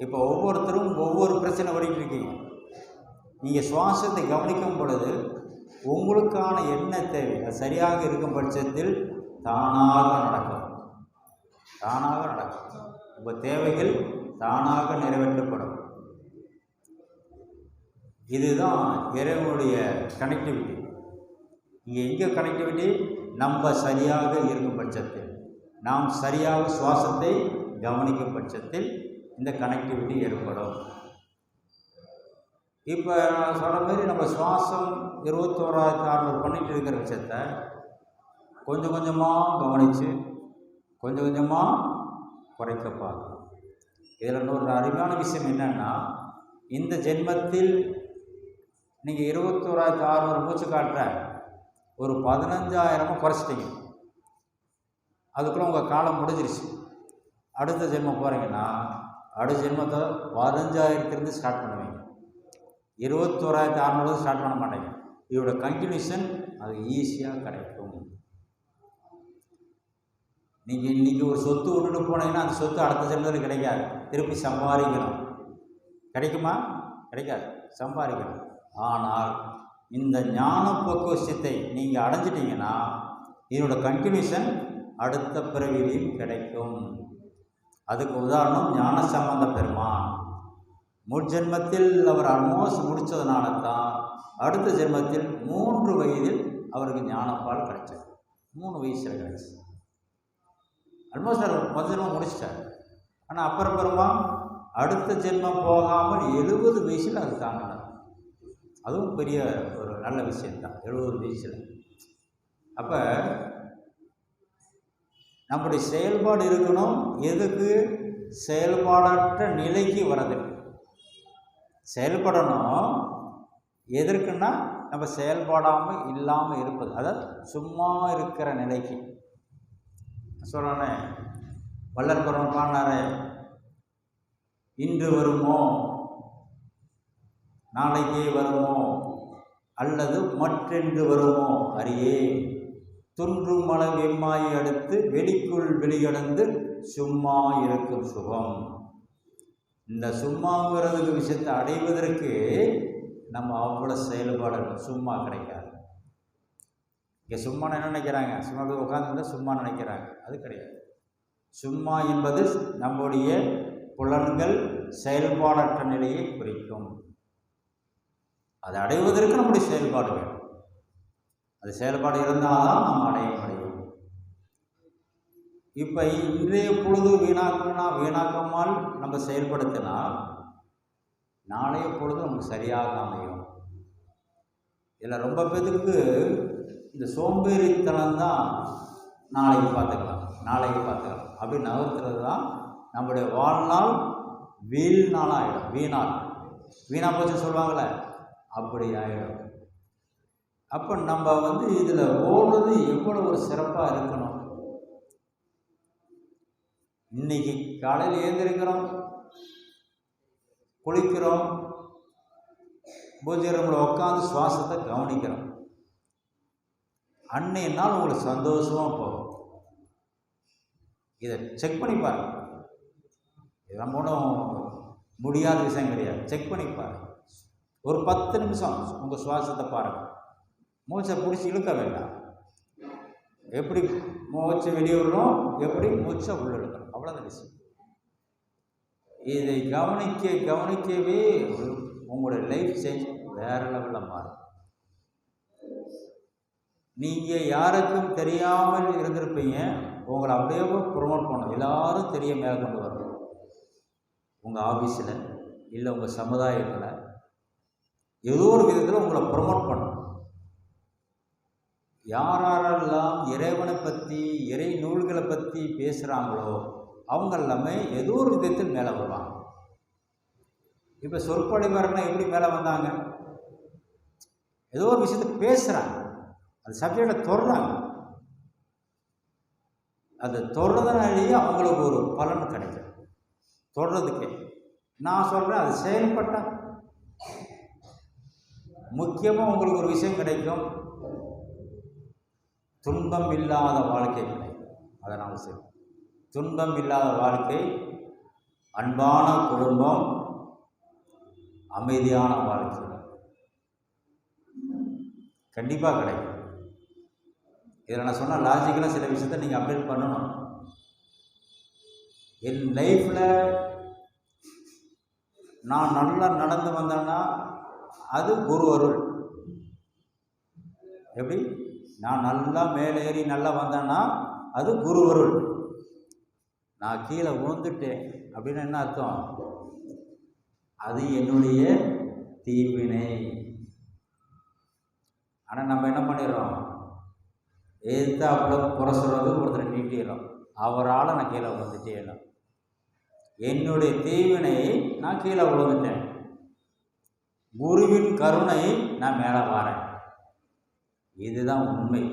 இப்போ ஒவ்வொருத்தரும் ஒவ்வொரு பிரச்சனை ஓடிட்டு இருக்கீங்க. நீங்கள் சுவாசத்தை கவனிக்கும் பொழுது உங்களுக்கான என்ன தேவை அது சரியாக இருக்கும் பட்சத்தில் தானாக நடக்கும். உங்கள் தேவைகள் தானாக நிறைவேற்றப்படும். இதுதான் இறைவனுடைய கனெக்டிவிட்டி. இங்கே எங்கே கனெக்டிவிட்டி? நம்ம சரியாக இருக்கும் பட்சத்தில் நாம் சரியாக சுவாசத்தை கவனிக்கும் பட்சத்தில் இந்த கனெக்டிவிட்டி ஏற்படும். இப்போ நான் சொல்கிற மாதிரி நம்ம சுவாசம் 21,600 பண்ணிட்டு இருக்கிற விஷயத்த கொஞ்சம் கொஞ்சமாக கவனித்து கொஞ்சம் கொஞ்சமாக குறைக்க பார்க்கணும். இதில் ஒரு அருமையான விஷயம் என்னென்னா, இந்த ஜென்மத்தில் நீங்கள் 21,600 மூச்சு காட்டுற ஒரு 15,000 குறைச்சிட்டிங்க. அதுக்குள்ளே உங்கள் காலம் முடிஞ்சிருச்சு. அடுத்த ஜென்மம் போகிறீங்கன்னா அடுத்த ஜென்மத்தை 15,000 ஸ்டார்ட் பண்ணுவீங்க. 21,600 ஸ்டார்ட் பண்ண மாட்டேங்க. இதோட கண்டினியூஷன் அது ஈஸியாக கிடைக்கும். நீங்கள் இன்றைக்கி ஒரு சொத்து விட்டுட்டு போனீங்கன்னா அந்த சொத்து அடுத்த ஜென்மத்தில் கிடைக்காது. திருப்பி சம்பாதிக்கணும். கிடைக்குமா? கிடைக்காது. சம்பாதிக்கணும். ஆனால் இந்த ஞான பக்குவத்தை நீங்கள் அடைஞ்சிட்டிங்கன்னா இதோட கண்டினியூஷன் அடுத்த பிறவிலையும் கிடைக்கும். அதுக்கு உதாரணம் ஞான சம்பந்த பெருமான். முற்ஜென்மத்தில் அவர் ஆல்மோஸ்ட் முடித்ததுனால தான் அடுத்த ஜென்மத்தில் 3 வயதில் அவருக்கு ஞானப்பால் கிடைச்சது. 3 வயசில் கிடைச்சி ஆல்மோஸ்ட் அவர் முதல் ஜென்மம் முடிச்சிட்டார். ஆனால் அப்புறமா அடுத்த ஜென்மம் போகாமல் 70 வயசில் அது தாங்கினார். அதுவும் பெரிய ஒரு நல்ல விஷயந்தான். 70 வயசில். அப்போ நம்முடைய செயல்பாடு இருக்கணும். எதுக்கு? செயல்பாடற்ற நிலைக்கு வரது. செயல்படணும். எதற்குன்னா நம்ம செயல்படாமல் இல்லாமல் இருப்பது, அதாவது சும்மா இருக்கிற நிலைக்கு. சொல்கிறேனே, வள்ளல் பெருமான் பாடினாரே, இன்று வருமோ நாளைக்கே வருமோ அல்லது மற்றென்று வருமோ அறியே, துன்றும் மன வெம்மாயை அடுத்து வெளிக்குள் வெளியடந்து சும்மா இருக்கும் சுகம். இந்த சும்மாங்கிறதுக்கு விஷயத்தை அடைவதற்கு நம்ம அவ்வளோ செயல்பாடு சும்மா கிடைக்காது. இங்கே சும்மா என்ன நினைக்கிறாங்க? சும்மா போய் உட்காந்துருந்தா சும்மா நினைக்கிறாங்க. அது கிடையாது. சும்மா என்பது நம்முடைய புலன்கள் செயல்பாடற்ற நிலையை குறிக்கும். அதை அடைவதற்கு நம்முடைய செயல்பாடு வேணும். அது செயல்பாடு இருந்தால் தான் நம்ம அடைய முடியும். இப்போ இன்றைய பொழுது வீணாக்காமல் நம்ம செயல்படுத்தினால் நாளைய பொழுது நமக்கு சரியாக அமையும். இதில் ரொம்ப பேருக்கு இந்த சோம்பேறித்தனம் தான் நாளைக்கு பார்த்துக்கலாம் அப்படின்னு நகர்த்துறது தான் நம்முடைய வாழ்நாள் வீழ்நாள் ஆகிடும். வீணாக போச்சுன்னு சொல்லுவாங்களே, அப்படி ஆகிடும். அப்போ நம்ம இதில் ஓடுறது எவ்வளோ ஒரு சிறப்பாக இருக்கணும். இன்னைக்கு காலையில் எழுந்திருக்கிறோம், குளிக்கிறோம், பூஜை ரூமில் உட்காந்து சுவாசத்தை கவனிக்கிறோம். அன்னைய நாள் உங்களுக்கு சந்தோஷமாக போகும். இதை செக் பண்ணி பாருங்க. இதெல்லாம் ஒன்றும் முடியாத விஷயம் கிடையாது. செக் பண்ணி பாருங்க. ஒரு 10 நிமிஷம் உங்கள் சுவாசத்தை பாருங்கள். மூச்சை பிடிச்சி இழுக்க வேண்டாம். எப்படி மூச்சை வெளியே விடுறோம், எப்படி மூச்சை உள்ள இழுக்கணும், அவ்வளோதான் விஷயம். இதை கவனிக்கவே உங்களுடைய லைஃப் சேஞ்ச் வேறு லெவலில் மாறும். நீங்கள் யாருக்கும் தெரியாமல் இருந்திருப்பீங்க, உங்களை அப்படியே ப்ரொமோட் பண்ணணும். எல்லாரும் தெரிய மேலே கொண்டு வரணும். உங்கள் ஆஃபீஸில் இல்லை உங்கள் சமுதாயத்தில் ஏதோ ஒரு விதத்தில் உங்களை ப்ரொமோட் பண்ணணும். யாரெல்லாம் இறைவனை பற்றி இறை நூல்களை பற்றி பேசுகிறாங்களோ அவங்க எல்லாமே ஏதோ ஒரு விதத்தில் மேலே வருவாங்க. இப்போ சொற்பொழிவர்னா எப்படி மேலே வந்தாங்க? ஏதோ ஒரு விஷயத்தை பேசுகிறாங்க, அந்த சப்ஜெக்டை தொடுறாங்க. அது தொடுறதுனாலேயே அவங்களுக்கு ஒரு பலன் கிடைக்கும். தொடுறதுக்கே நான் சொல்கிறேன், அது செயல்பட்டால் முக்கியமாக உங்களுக்கு ஒரு விஷயம் கிடைக்கும். துன்பம் இல்லாத வாழ்க்கை கிடைக்கும். அதை நாம் செய்வோம். துன்பம் இல்லாத வாழ்க்கை, அன்பான குடும்பம், அமைதியான வாழ்க்கை கண்டிப்பாக கிடைக்கும். இதில் நான் சொன்ன லாஜிக்கலாக சில விஷயத்தை நீங்கள் அப்டேட் பண்ணணும். என் லைஃப்பில் நான் நல்லா நடந்து வந்தேன்னா அது குரு அருள். எப்படி? நான் நல்லா மேலேறி நல்லா வந்தேன்னா அது குரு அருள். நான் கீழே விழுந்துட்டேன் அப்படின்னு என்ன அர்த்தம்? அது என்னுடைய தீவினை. ஆனால் நம்ம என்ன பண்ணிடுறோம்? எதிர்த்தாப்புல குறை சொல்கிறது ஒருத்தரை நீட்டிடுறோம். அவரால் நான் கீழே விழுந்துட்டேன், என்னுடைய தீவினை, நான் கீழே விழுந்துட்டேன். குருவின் கருணை, நான் மேலே வரேன். இதுதான் உண்மை.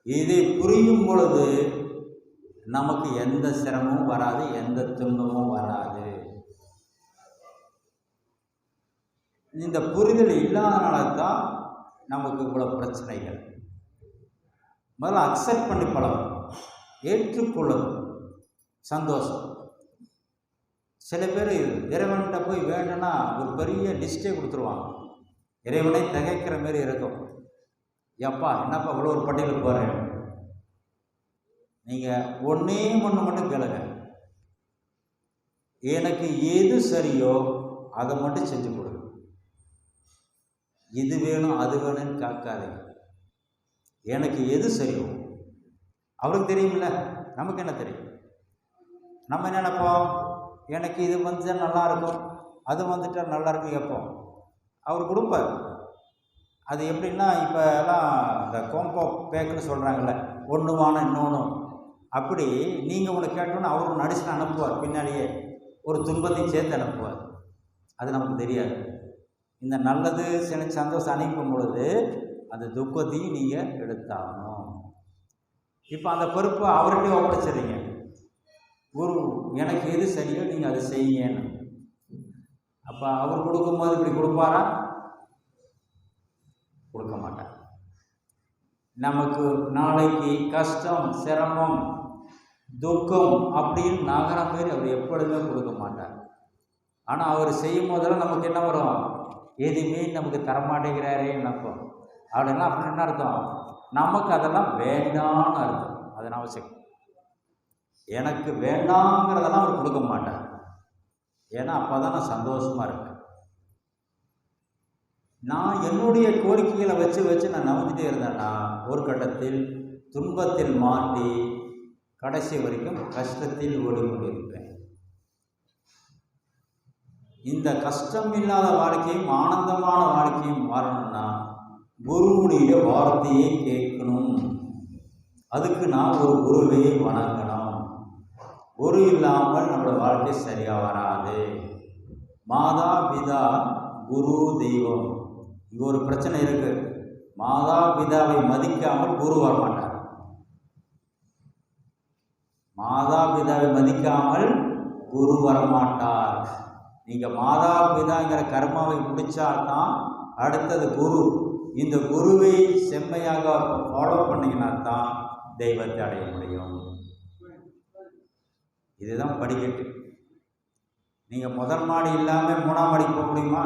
இதை புரியும் பொழுது நமக்கு எந்த சிரமமும் வராது, எந்த துன்பமும் வராது. இந்த புரிதல் இல்லாதனால தான் நமக்கு இவ்வளோ பிரச்சனைகள். முதல்ல அக்செப்ட் பண்ணி பழகும், ஏற்றுக்கொள்ளும், சந்தோஷம். சில பேர் இறைவன்கிட்ட போய் வேண்டும்னா ஒரு பெரிய லிஸ்ட்டே கொடுத்துருவாங்க. இறைவனை திகைக்கிற மாரி இருக்கும். எப்பா என்னப்பா இவ்வளோ ஒரு பட்டியலுக்கு போகிறேன்? நீங்கள் ஒன்றே ஒன்று மட்டும் கேளுங்க, எனக்கு எது சரியோ அதை மட்டும் செஞ்சு கொடுங்க. இது வேணும் அது வேணும்னு காக்காதீங்க. எனக்கு எது சரியோ, அவருக்கு தெரியுமில்ல, நமக்கு என்ன தெரியும்? நம்ம என்ன நினைப்போம்? எனக்கு இது வந்துட்டால் நல்லாயிருக்கும், அது வந்துட்டால் நல்லாயிருக்கும் கேட்போம். அவர் கொடுப்பார். அது எப்படின்னா, இப்போ எல்லாம் இந்த கோம்போ பேக்குன்னு சொல்கிறாங்கல்ல, ஒன்று வான இன்னொன்று. அப்படி நீங்கள் ஒன்று கேட்டோன்னு அவர் ஒன்று நடிச்சு அனுப்புவார், பின்னாடியே ஒரு துன்பத்தையும் சேர்த்து அனுப்புவார். அது நமக்கு தெரியாது. இந்த நல்லது சில சந்தோஷம் அனுப்பும் பொழுது அந்த துக்கத்தையும் நீங்கள் எடுத்தாகணும். இப்போ அந்த பொறுப்பை அவர்கிட்டயே ஒப்படைச்சிடுறீங்க. குரு எனக்கு எது சரியோ நீங்கள் அதை செய்யுங்கன்னு. அப்போ அவர் கொடுக்கும்போது இப்படி கொடுப்பாரா? கொடுக்க மாட்டார். நமக்கு நாளைக்கு கஷ்டம், சிரமம், துக்கம் அப்படின்னு நகர மாரி அவர் எப்பொழுதுமே கொடுக்க மாட்டார். ஆனால் அவர் செய்யும் போதெல்லாம் நமக்கு என்ன வரும்? எதுவுமே நமக்கு தரமாட்டேங்கிறாரே நினைப்போம். அப்படின்னா அப்படி என்ன அர்த்தம்? நமக்கு அதெல்லாம் வேண்டாம்னு அர்த்தம். அதன் அவசியம். எனக்கு வேண்டாங்கிறதெல்லாம் அவர் கொடுக்க மாட்டார். ஏன்னா அப்போ தான் நான் சந்தோஷமாக இருக்கேன். நான் என்னுடைய கோரிக்கைகளை வச்சு நான் நம்பிட்டே இருந்தேன்னா ஒரு கட்டத்தில் துன்பத்தில் மாட்டி கடைசி வரைக்கும் கஷ்டத்தில் ஓடிக்கொண்டிருப்பேன். இந்த கஷ்டம் இல்லாத வாழ்க்கையும் ஆனந்தமான வாழ்க்கையும் வாழணும்னா குருவுடைய வார்த்தையை கேட்கணும். அதுக்கு நான் ஒரு குருவையை வணங்கணும். குரு இல்லாமல் நம்மளோட வாழ்க்கை சரியாக வராது. மாதா பிதா குரு தெய்வம். இங்கே ஒரு பிரச்சனை இருக்கு. மாதா பிதாவை மதிக்காமல் குரு வரமாட்டார். மாதா பிதாவை மதிக்காமல் குரு வரமாட்டார். நீங்கள் மாதா பிதாங்கிற கர்மாவை முடிச்சால்தான் அடுத்தது குரு. இந்த குருவை செம்மையாக ஃபாலோ பண்ணிங்கன்னா தான் தெய்வத்தை அடைய முடியும். இதுதான் படிக்கட்டு. நீங்கள் முதல் மாடி இல்லாமல் 3ஆம் மாடிக்கு போக முடியுமா?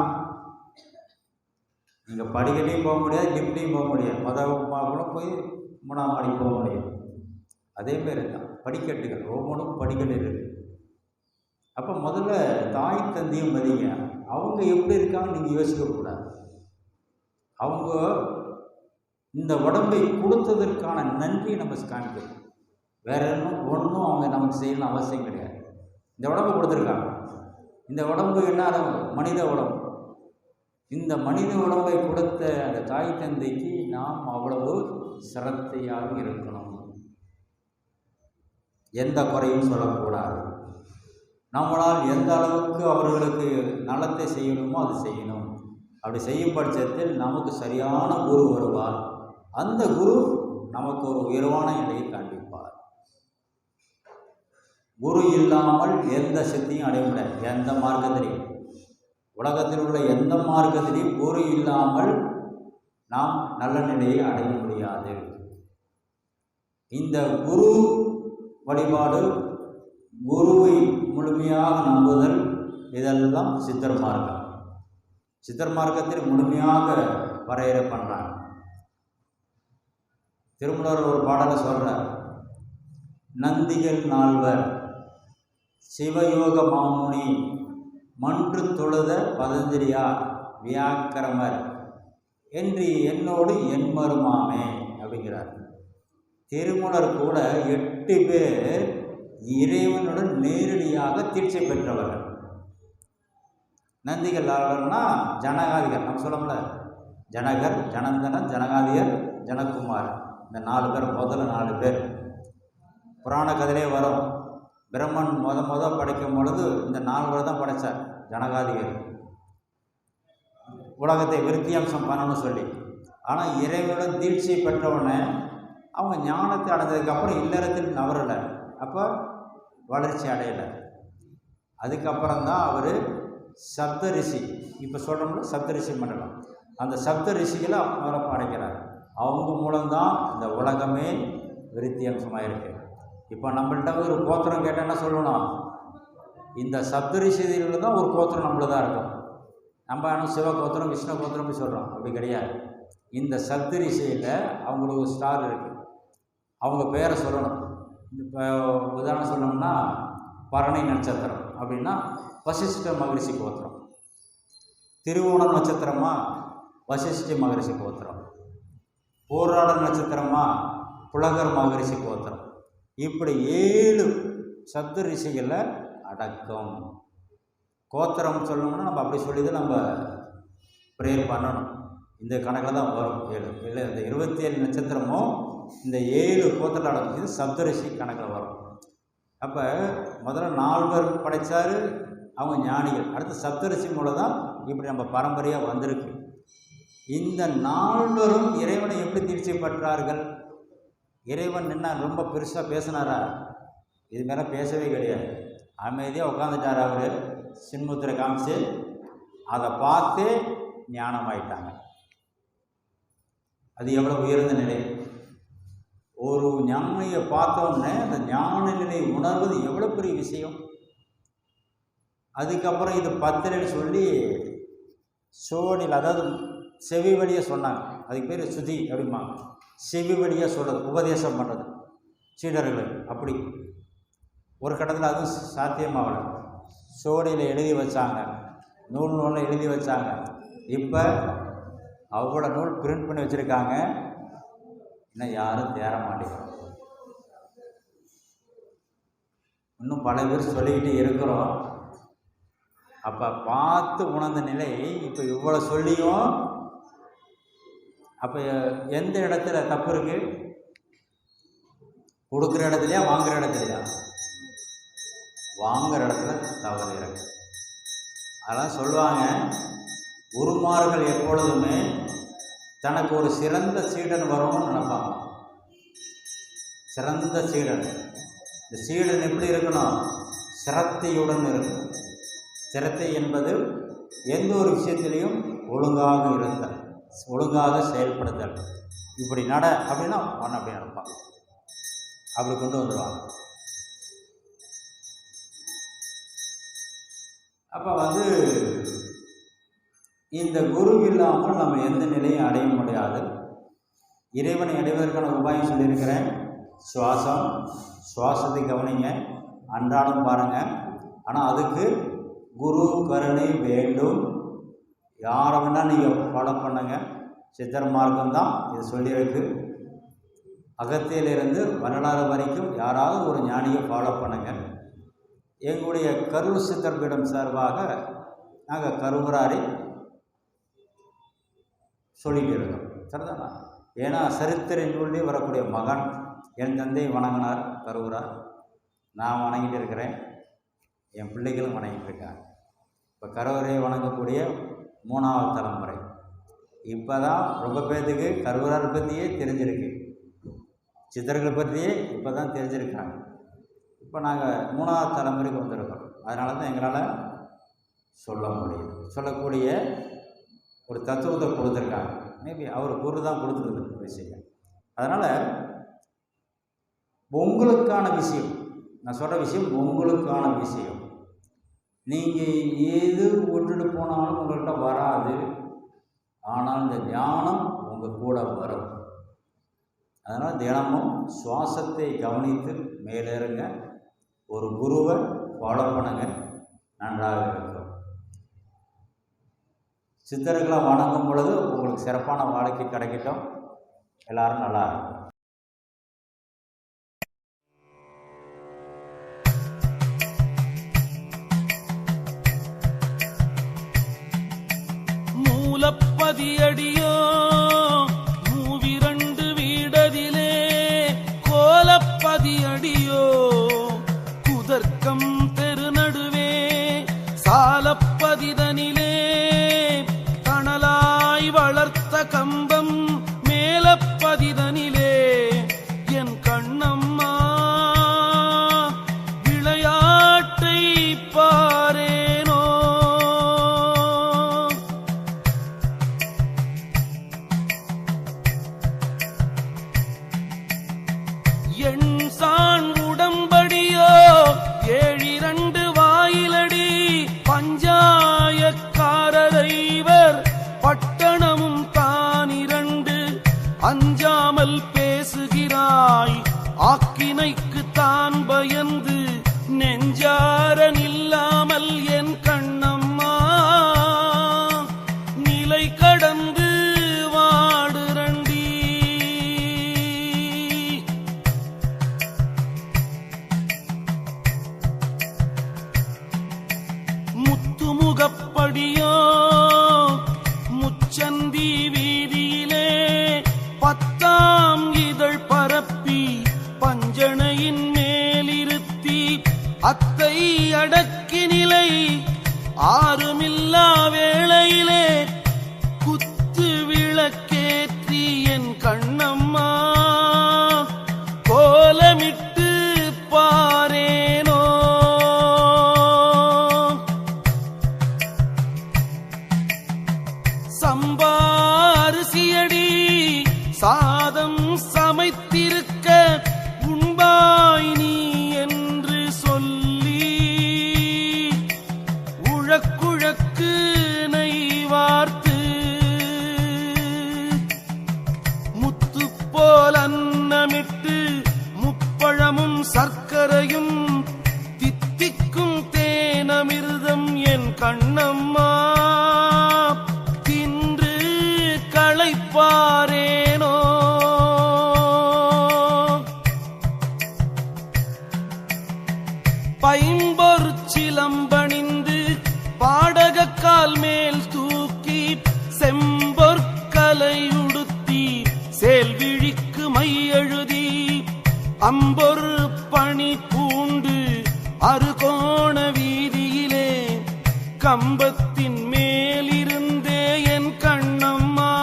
நீங்கள் படிக்கட்டையும் போக முடியாது, லிஃப்ட்டையும் போக முடியாது. முதல் கூட போய் 3ஆம் மாடிக்கு போக முடியும். அதே பேர் தான் படிக்கட்டுகள். ஒவ்வொன்றும் படிக்கட்டு இருக்குது. அப்போ முதல்ல தாய் தந்தையும் மதிங்க. அவங்க எப்படி இருக்காங்கன்னு நீங்கள் யோசிக்கக்கூடாது. அவங்க இந்த உடம்பை கொடுத்ததற்கான நன்றியை நம்ம காண்பிக்கணும். வேற ஒன்றும் அவங்க நமக்கு செய்யணும்னு அவசியம் கிடையாது. இந்த உடம்பை கொடுத்துருக்காங்க. இந்த உடம்பு என்ன? மனித உடம்பு. இந்த மனித உடம்பை கொடுத்த அந்த தாய் தந்தைக்கு நாம் அவ்வளவு சிரத்தையாக இருக்கணும். எந்த குறையும் சொல்லக்கூடாது. நம்மளால் எந்த அளவுக்கு அவர்களுக்கு நலத்தை செய்யணுமோ அது செய்யணும். அப்படி செய்யும் பட்சத்தில் நமக்கு சரியான குரு வருவார். அந்த குரு நமக்கு ஒரு உயர்வான நிலையை காண்பிப்பார். குரு இல்லாமல் எந்த சக்தியும் அடைய முடியாது. எந்த மார்க்கத்திலையும், உலகத்தில் உள்ள எந்த மார்க்கத்திலையும் குரு இல்லாமல் நாம் நல்ல நிலையை அடைய முடியாது. இந்த குரு வழிபாடு, குருவை முழுமையாக நம்புதல், இதெல்லாம் சித்தர் மார்க்கம். சித்தர் மார்க்கத்தில் முழுமையாக வரையறை பண்ணுறாங்க. திருமூலர் ஒரு பாடலை சொல்கிறார். நந்திகள் நால்வர் சிவயோக மாமுனி மன்று தொழுத பதஞ்சலியார் வியாக்கிரமர் என்று என்னோடு என்மருமாமே அப்படிங்கிறார். திருமூலர் கூட 8 பேர் இறைவனுடன் நேரடியாக தீட்சை பெற்றவர்கள். நந்திகள் ஆளுநர்னா ஜனகாதிகள், நம்ம சொல்லல, ஜனகர், ஜனந்தனன், ஜனகாதியர், ஜனகுமார், இந்த 4 பேர், முதல்ல 4 பேர் புராண கதையிலே வரும். பிரம்மன் முத படைக்கும் பொழுது இந்த 4 பேர் தான் படைத்தார். ஜனகாதிகள் உலகத்தை விருத்தியம்சம் பண்ணணும்னு சொல்லி. ஆனால் இறைவனுடன் தீட்சை பெற்றவுடனே அவங்க ஞானத்தை அடைஞ்சதுக்கப்புறம் இல்லறத்தில் நவரலை, அப்போ வளர்ச்சி அடையலை. அதுக்கப்புறம் தான் அவர் சப்த ரிஷி, இப்போ சொல்கிறோம்ல சப்த ரிஷி மண்டலம், அந்த சப்த ரிஷிகளை அவங்கள படைக்கிறார். அவங்க மூலம்தான் இந்த உலகமே விருத்தி அம்சமாக இருக்குது. இப்போ நம்மள்கிட்ட ஒரு கோத்திரம் கேட்டால் என்ன சொல்லணும்? இந்த சப்த ரிஷிகளில் தான் ஒரு கோத்திரம் நம்மளதாக இருக்கும். நம்ம ஆனால் சிவ கோத்திரம், விஷ்ணு கோத்திரம் சொல்கிறோம், அப்படி கிடையாது. இந்த சப்த ரிஷியில் அவங்களுக்கு ஒரு ஸ்டார் இருக்குது, அவங்க பேரை சொல்லணும். இப்போ உதாரணம் சொல்லணும்னா பரணி நட்சத்திரம் அப்படின்னா வசிஷ்ட மகரிஷி கோத்திரம், திருவோணம் நட்சத்திரமா வசிஷ்டி மகரிஷி கோத்திரம், போராட நட்சத்திரமா புலகர் மகரிஷி கோத்திரம். இப்படி 7 சப்த ரிஷிகளை அடக்கம். கோத்திரம் சொல்லணும்னா நம்ம அப்படி சொல்லி தான் நம்ம ப்ரேயர் பண்ணணும். இந்த கணக்கில் தான் வரும் 7 இல்லை, இந்த 27 நட்சத்திரமும் இந்த 7 கோத்திரம் அடக்கம். இது சப்த ரிஷி கணக்கில் வரும். அப்போ முதல்ல 4 பேர் படைத்தார், அவங்க ஞானிகள். அடுத்து சப்தரிஷி மூலம் தான் இப்படி நம்ம பரம்பரையாக வந்திருக்கு. இந்த 4 பேரும் இறைவனை எப்படி தீட்சை பெற்றார்கள்? இறைவன் என்ன ரொம்ப பெருசாக பேசினாரா? இது மேலே பேசவே கிடையாது. அமைதியாக உட்காந்துட்டார். அவர் சின்முத்திரை காமிச்சு அதை பார்த்து ஞானமாயிட்டாங்க. அது எவ்வளோ உயர்ந்த நிலை! ஒரு ஞானியை பார்த்தோன்னே அந்த ஞான நிலை உணர்வது எவ்வளோ பெரிய விஷயம். அதுக்கப்புறம் இது 10 சொல்லி சோடியில், அதாவது செவி வழியாக சொன்னாங்க. அதுக்கு பேர் சுதி அப்படிமா, செவி வழியாக சொல்கிறது, உபதேசம் பண்ணுறது சீடர்களுக்கு. அப்படி ஒரு கட்டத்தில் அதுவும் சாத்தியமாகலை. சோடியில் எழுதி வச்சாங்க, நூலில் எழுதி வச்சாங்க. இப்போ அவ்வளோ நூல் பிரிண்ட் பண்ணி வச்சுருக்காங்க, இன்னும் யாரும் தேர மாட்டேங்கிறோம். இன்னும் பல பேர் சொல்லிக்கிட்டு இருக்கிறோம். அப்போ பார்த்து உணர்ந்த நிலை இப்போ இவ்வளோ சொல்லியும் அப்போ எந்த இடத்துல தப்பு இருக்குது? கொடுக்குற இடத்துலையா வாங்குகிற இடத்துலையா? வாங்குகிற இடத்துல தவறு இருக்கு. அதெல்லாம் சொல்லுவாங்க, குருமார்கள் எப்பொழுதுமே தனக்கு ஒரு சிறந்த சீடன் வரணும்னு நினைப்பாங்க. சிறந்த சீடன். இந்த சீடன் எப்படி இருக்கணும்? சிரத்தையுடன் இருக்கணும். சிரத்தை என்பது எந்த ஒரு விஷயத்திலையும் ஒழுங்காக இருத்தல், ஒழுங்காக செயல்படுத்தல். இப்படி நட அப்படின்னா ஒன்று அப்படி நடப்பாங்க, அப்படி கொண்டு வந்துடுவாங்க. அப்போ இந்த குரு இல்லாமல் நம்ம எந்த நிலையும் அடைய முடியாது. இறைவனை அடைவதற்கான உபாயம் சொல்லியிருக்கிறேன். சுவாசத்தை கவனிங்க, அன்றாடம் பாருங்கள். ஆனால் அதுக்கு குரு கருணை வேண்டும். யாரை வேணால் நீங்கள் ஃபாலோ பண்ணுங்க. சித்தர் மார்க்கம் தான் இது சொல்லியிருக்கு. அகத்தியிலிருந்து வரலாறு வரைக்கும் யாராவது ஒரு ஞானியை ஃபாலோ பண்ணுங்கள். எங்களுடைய கரூர் சித்தர் பீடம் சார்பாக நாங்கள் கருவராரை சொல்லிட்டு இருக்கோம். சரிதானா? ஏன்னா சரித்திர நூலில் வரக்கூடிய மகன் என் தந்தை வணங்கினார் கருவரார், நான் வணங்கிட்டு இருக்கிறேன், என் பிள்ளைகளும் வணங்கிட்டு இருக்காங்க. இப்போ கருவறை வணங்கக்கூடிய 3வது தலைமுறை. இப்போ தான் ரொம்ப பேர்த்துக்கு கருவரார் பற்றியே தெரிஞ்சிருக்கு, சித்தர்களை பற்றியே இப்போ தான் தெரிஞ்சிருக்காங்க. இப்போ நாங்கள் 3வது தலைமுறைக்கு வந்திருக்கோம். அதனால தான் எங்களால் சொல்ல முடியும். சொல்லக்கூடிய ஒரு தத்துவத்தை கொடுத்துருக்காங்க. மேபி அவர் குரு தான் கொடுத்துருக்கு விஷயம். அதனால் உங்களுக்கான விஷயம், நான் சொல்கிற விஷயம் உங்களுக்கான விஷயம். நீங்கள் எது விட்டுட்டு போனாலும் உங்கள்கிட்ட வராது. ஆனால் இந்த ஞானம் உங்கள் கூட வரும். அதனால் தினமும் சுவாசத்தை கவனித்து மேலேறுங்க. ஒரு குருவை ஃபாலோ பண்ணுங்க, நன்றாக இருக்கும். சித்தர்களை வணங்கும் பொழுது உங்களுக்கு சிறப்பான வாழ்க்கை கிடைக்கட்டும். எல்லாரும் நல்லா இருக்கும். எண்சான் உடம்படியோ 7 வாயிலடி பஞ்சாயக்காரரைவர் பட்டணமும் தான் 2 அஞ்சாமல் பேசுகிறாய் ஆக்கினைக்கு தான் பயந்து நெஞ்சார நில்லாமல் என் கண்ணம்மா நிலை கடந்து வாடுரண்டி. முத்துமுகப்படியோ முச்சந்தி வீதியிலே 10ஆம் இதழ் பரப்பி பஞ்சணையின் மேலிருத்தி அத்தை அடக்கி நிலை ஆறுமில்லா வேளையிலே குத்து விளக்கேற்றி என் கண்ணம்மா கோலமிட்டு பாரேனோ. சம்பாரிசியடி சாதம் சமைத்திருக்க உண்பாய் நீ என்று சொல்லி உழக்குழக்கு நெய் வார்த்து முத்து போல் அன்னமிட்டு முப்பழமும் சர்க்கரையும் தித்திக்கும் தேனமிர்தம் என் கண்ணம்மா தின்று களைப்பாரேனோ. பைம்பொரு சிலம்பணிந்து பாடகக்கால் மேல் தூக்கி செம்பொற்கலையுடுத்தி சேல்விழிக்கு மையெழுதி அம்பொரு பணி பூண்டு அறுகோண வீதியிலே கம்பத்தின் மேலிருந்தே என் கண்ணம்மா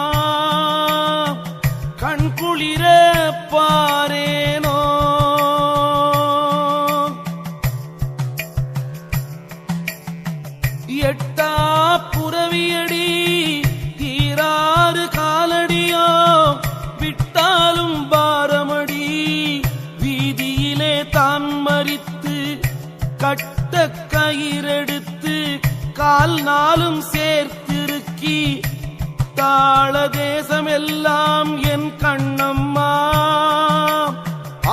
கண்குளிர பாரேனோ. எட்டா புறவியடி 6 காலடியோ விட்டாலும் பாரமடி வீதியிலே தான் மறித்து கட்ட கயிறெடுத்து கால் நாளும் சேர்த்திருக்கி தாள தேசமெல்லாம் என் கண்ணம்மா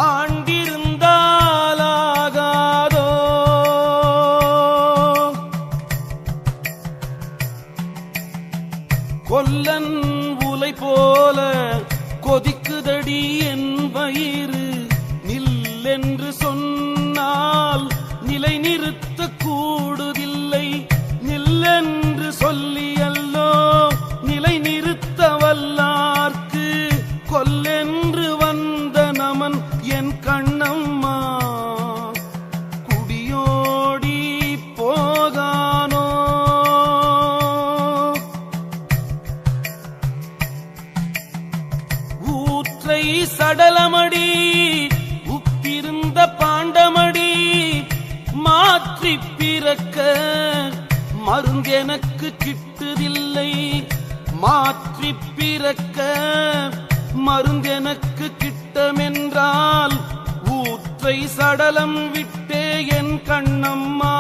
ஆண்டிருந்தாலாகாதோ. கொல்லன் உலை போல கொதிக்குதடி என் வயிறு நில்லென்று சொன்னால் நிலை நிறுத்த கூடுதில்லை நில்லென்று சொல்லியல்லோ நிலை நிறுத்த வல்லார்க்கு கொல்லென்று வந்த நமன் என் கண்ணம்மா குடியோடி போகானோ. ஊற்றை சடலமடி உப்பிருந்த பாண்டமடி மாற்றி பிறக்க மருந்தெனக்கு கிட்டுதில்லை மாற்றி பிறக்க மருந்தெனக்கு கிட்டமென்றால் ஊற்றை சடலம் விட்டே என் கண்ணம்மா